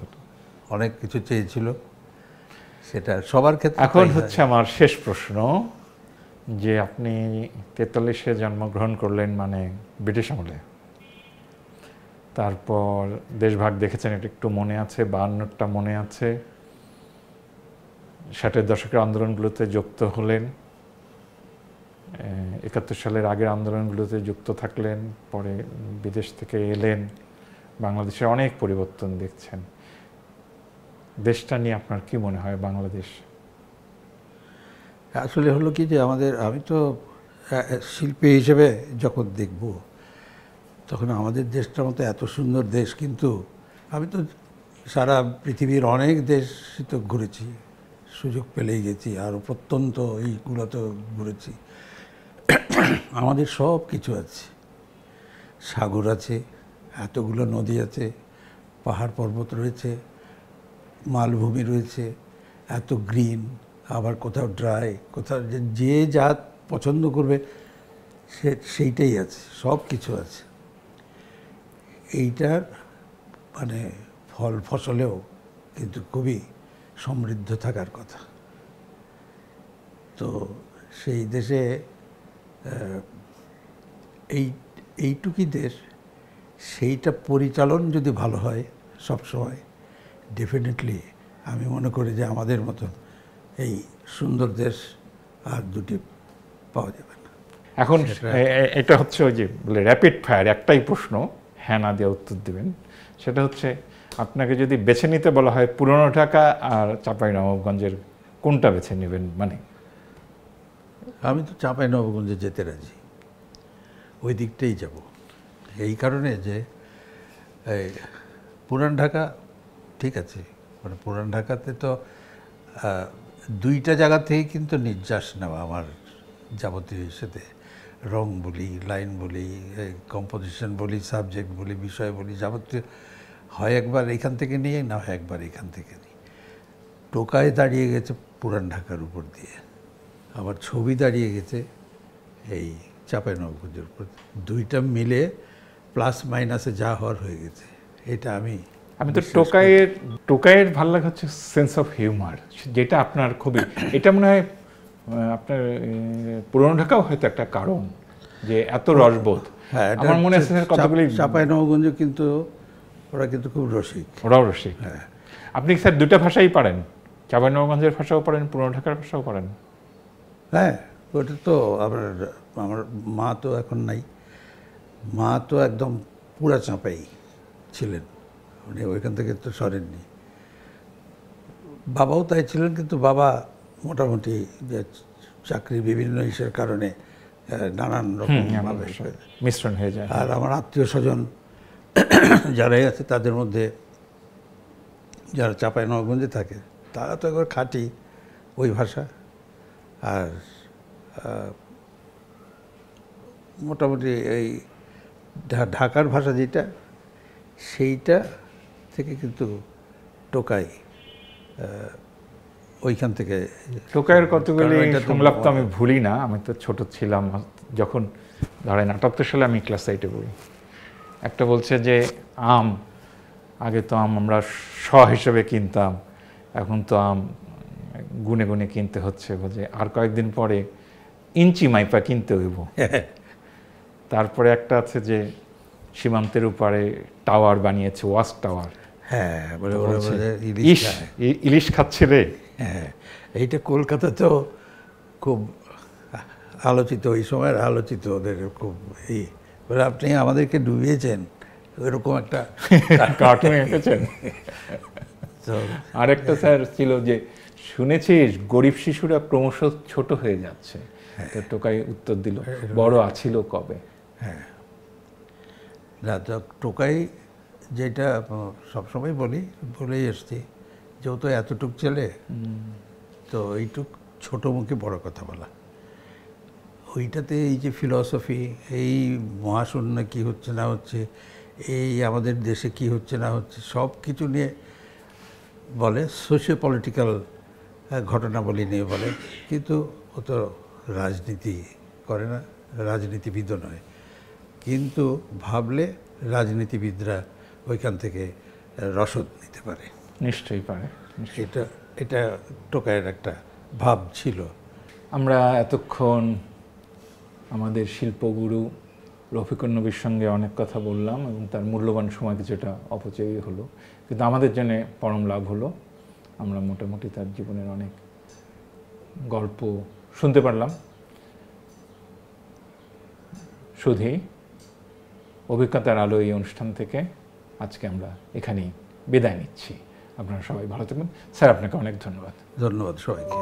অনেক কিছু চেয়েছিল, সেটা সবার ক্ষেত্রে। এখন হচ্ছে আমার শেষ প্রশ্ন, যে আপনি 43-এ জন্মগ্রহণ করলেন, মানে ব্রিটিশ আমলে, তারপর দেশভাগ দেখেছেন, এটা একটু মনে আছে, 52টা মনে আছে, 60-এর দশকের আন্দোলনগুলোতে যুক্ত হলেন, 71 সালের আগের আন্দোলনগুলোতে যুক্ত থাকলেন, পরে বিদেশ থেকে এলেন, বাংলাদেশের অনেক পরিবর্তন দেখছেন। দেশটা নিয়ে আপনার কি মনে হয়, বাংলাদেশ? আসলে হলো কি যে আমি তো শিল্পী হিসেবে যখন দেখব, তখন আমাদের দেশটার মতো এত সুন্দর দেশ, কিন্তু আমি তো সারা পৃথিবীর অনেক দেশ তো ঘুরেছি, সুযোগ পেলেই গেছি, আর প্রত্যন্ত এইগুলো তো ঘুরেছি। আমাদের সব কিছু আছে, সাগর আছে, এতগুলো নদী আছে, পাহাড় পর্বত রয়েছে, মালভূমি রয়েছে, এত গ্রিন, আবার কোথাও ড্রাই, কোথাও যে যা পছন্দ করবে সেইটাই আছে, সব কিছু আছে। এইটার মানে ফল ফসলেও কিন্তু খুবই সমৃদ্ধ থাকার কথা। তো সেই দেশে এইটুকুই দেশ, সেইটা পরিচালন যদি ভালো হয় সবসময়, ডেফিনেটলি আমি মনে করি যে আমাদের মতন এই সুন্দর দেশ আর দুটি পাওয়া যাবে না। এখন এটা হচ্ছে ওই যে বলে র্যাপিড ফায়ার, একটাই প্রশ্ন, হ্যাঁ না দিয়ে উত্তর দেবেন। সেটা হচ্ছে, আপনাকে যদি বেছে নিতে বলা হয় পুরনো ঢাকা আর চাঁপাইনবাবগঞ্জের, কোনটা বেছে নেবেন? মানে আমি তো চাঁপাইনবাবগঞ্জে যেতে রাজি, ওই দিকটাই যাব। এই কারণে যে পুরান ঢাকা ঠিক আছে, মানে পুরান ঢাকাতে তো দুইটা জায়গা থেকেই কিন্তু নির্যাস নেওয়া আমার যাবতীয় সাথে, রং বলি, লাইন বলি, কম্পোজিশন বলি, সাবজেক্ট বলি, বিষয় বলি, যাবতীয় হয় একবার এখান থেকে নিয়ে, না হয় একবার এখান থেকে নিই। টোকায় দাঁড়িয়ে গেছে পুরান ঢাকার উপর দিয়ে, আবার ছবি দাঁড়িয়ে গেছে এই চাঁপাইনবাবগঞ্জের উপর, দুইটা মিলে প্লাস মাইনাসে যা হওয়ার হয়ে গেছে। এটা আমি তো টোকাইয়ের ভালো লাগে হচ্ছে সেন্স অফ হিউমার, যেটা আপনার খুবই, এটা মনে হয় আপনার পুরনো ঢাকাও হয়তো একটা কারণ, যে এত রসবোধ। হ্যাঁ, এটা আমার মনে আছে স্যার কতগুলি চাঁপাইনবাবগঞ্জে কিন্তু ওরা কিন্তু খুব রসিক। ওরাও রসিক। হ্যাঁ, আপনি স্যার দুটা ভাষাই পারেন, চাঁপাইনবাবগঞ্জের ভাষাও পারেন, পুরনো ঢাকার ভাষাও পারেন? হ্যাঁ, ওটা তো আমার মা তো এখন নাই, মা তো একদম পুরা চাঁপাই ছিলেন, মানে ওইখান থেকে তো সরেননি। বাবাও তাই ছিলেন, কিন্তু বাবা মোটামুটি যে চাকরি বিভিন্ন ইসের কারণে নানান রকম মিশ্রণ হয়ে যায়। আর আমার আত্মীয় স্বজন যারাই আছে তাদের মধ্যে যারা চাঁপাইনবাবগঞ্জে থাকে তারা তো একবার খাঁটি ওই ভাষা। আর মোটামুটি এই ঢাকার ভাষা যেটা, সেইটা থেকে কিন্তু টোকাই ওইখান থেকে। টোকাইয়ের কতগুলি সংলাপ তো আমি ভুলি না, আমি তো ছোট ছিলাম যখন, ধরেন 78 সালে আমি ক্লাস 8-এ পড়ি। একটা বলছে যে আম, আগে তো আম আমরা শ হিসেবে কিনতাম, এখন তো আম গুনে গুনে কিনতে হচ্ছে, বলছে আর কয়েকদিন পরে ইঞ্চি মাইপা কিনতে হইব। তারপরে একটা আছে যে সীমান্তের উপরে টাওয়ার বানিয়েছে, ওয়াচ টাওয়ার। হ্যাঁ, ইলিশ খাচ্ছে রে। হ্যাঁ, এইটা কলকাতাতেও খুব আলোচিত, ওই সময়ের আলোচিত, ওদের খুব বলে আপনি আমাদেরকে ডুবিয়েছেন, ওইরকম একটা কার্টুন এঁকেছেন। তো আরেকটা স্যার ছিল যে শুনেছিস গরিব শিশুরা ক্রমশ ছোট হয়ে যাচ্ছে, তো টোকাই উত্তর দিল বড় আছিল কবে। হ্যাঁ, না তো টোকাই যেটা সবসময় বলেই এসছি, যেহেতু এতটুক ছেলে, তো এইটুক ছোট মুখে বড় কথা বলা, ওইটাতে এই যে ফিলসফি, এই মহাশূন্য কী হচ্ছে না হচ্ছে, এই আমাদের দেশে কি হচ্ছে না হচ্ছে, সব কিছু নিয়ে বলে, সোশিও পলিটিক্যাল ঘটনাবলী নিয়ে বলে, কিন্তু ও তো রাজনীতি করে না, রাজনীতিবিদও নয়, কিন্তু ভাবলে রাজনীতিবিদরা ওইখান থেকে রসদ নিতে পারে। নিশ্চয়ই পারে। এটা টোকাইয়ের একটা ভাব ছিল। আমরা এতক্ষণ আমাদের শিল্পগুরু রফিকুন নবীর সঙ্গে অনেক কথা বললাম এবং তার মূল্যবান সময় কিছুটা অপচয় হলো, কিন্তু আমাদের জন্য পরম লাভ হলো। আমরা মোটামুটি তার জীবনের অনেক গল্প শুনতে পারলাম। শুধুই অভিজ্ঞতার আলো এই অনুষ্ঠান থেকে আজকে আমরা এখানেই বিদায় নিচ্ছি। আপনারা সবাই ভালো থাকবেন। স্যার, আপনাকে অনেক ধন্যবাদ। ধন্যবাদ সবাইকে।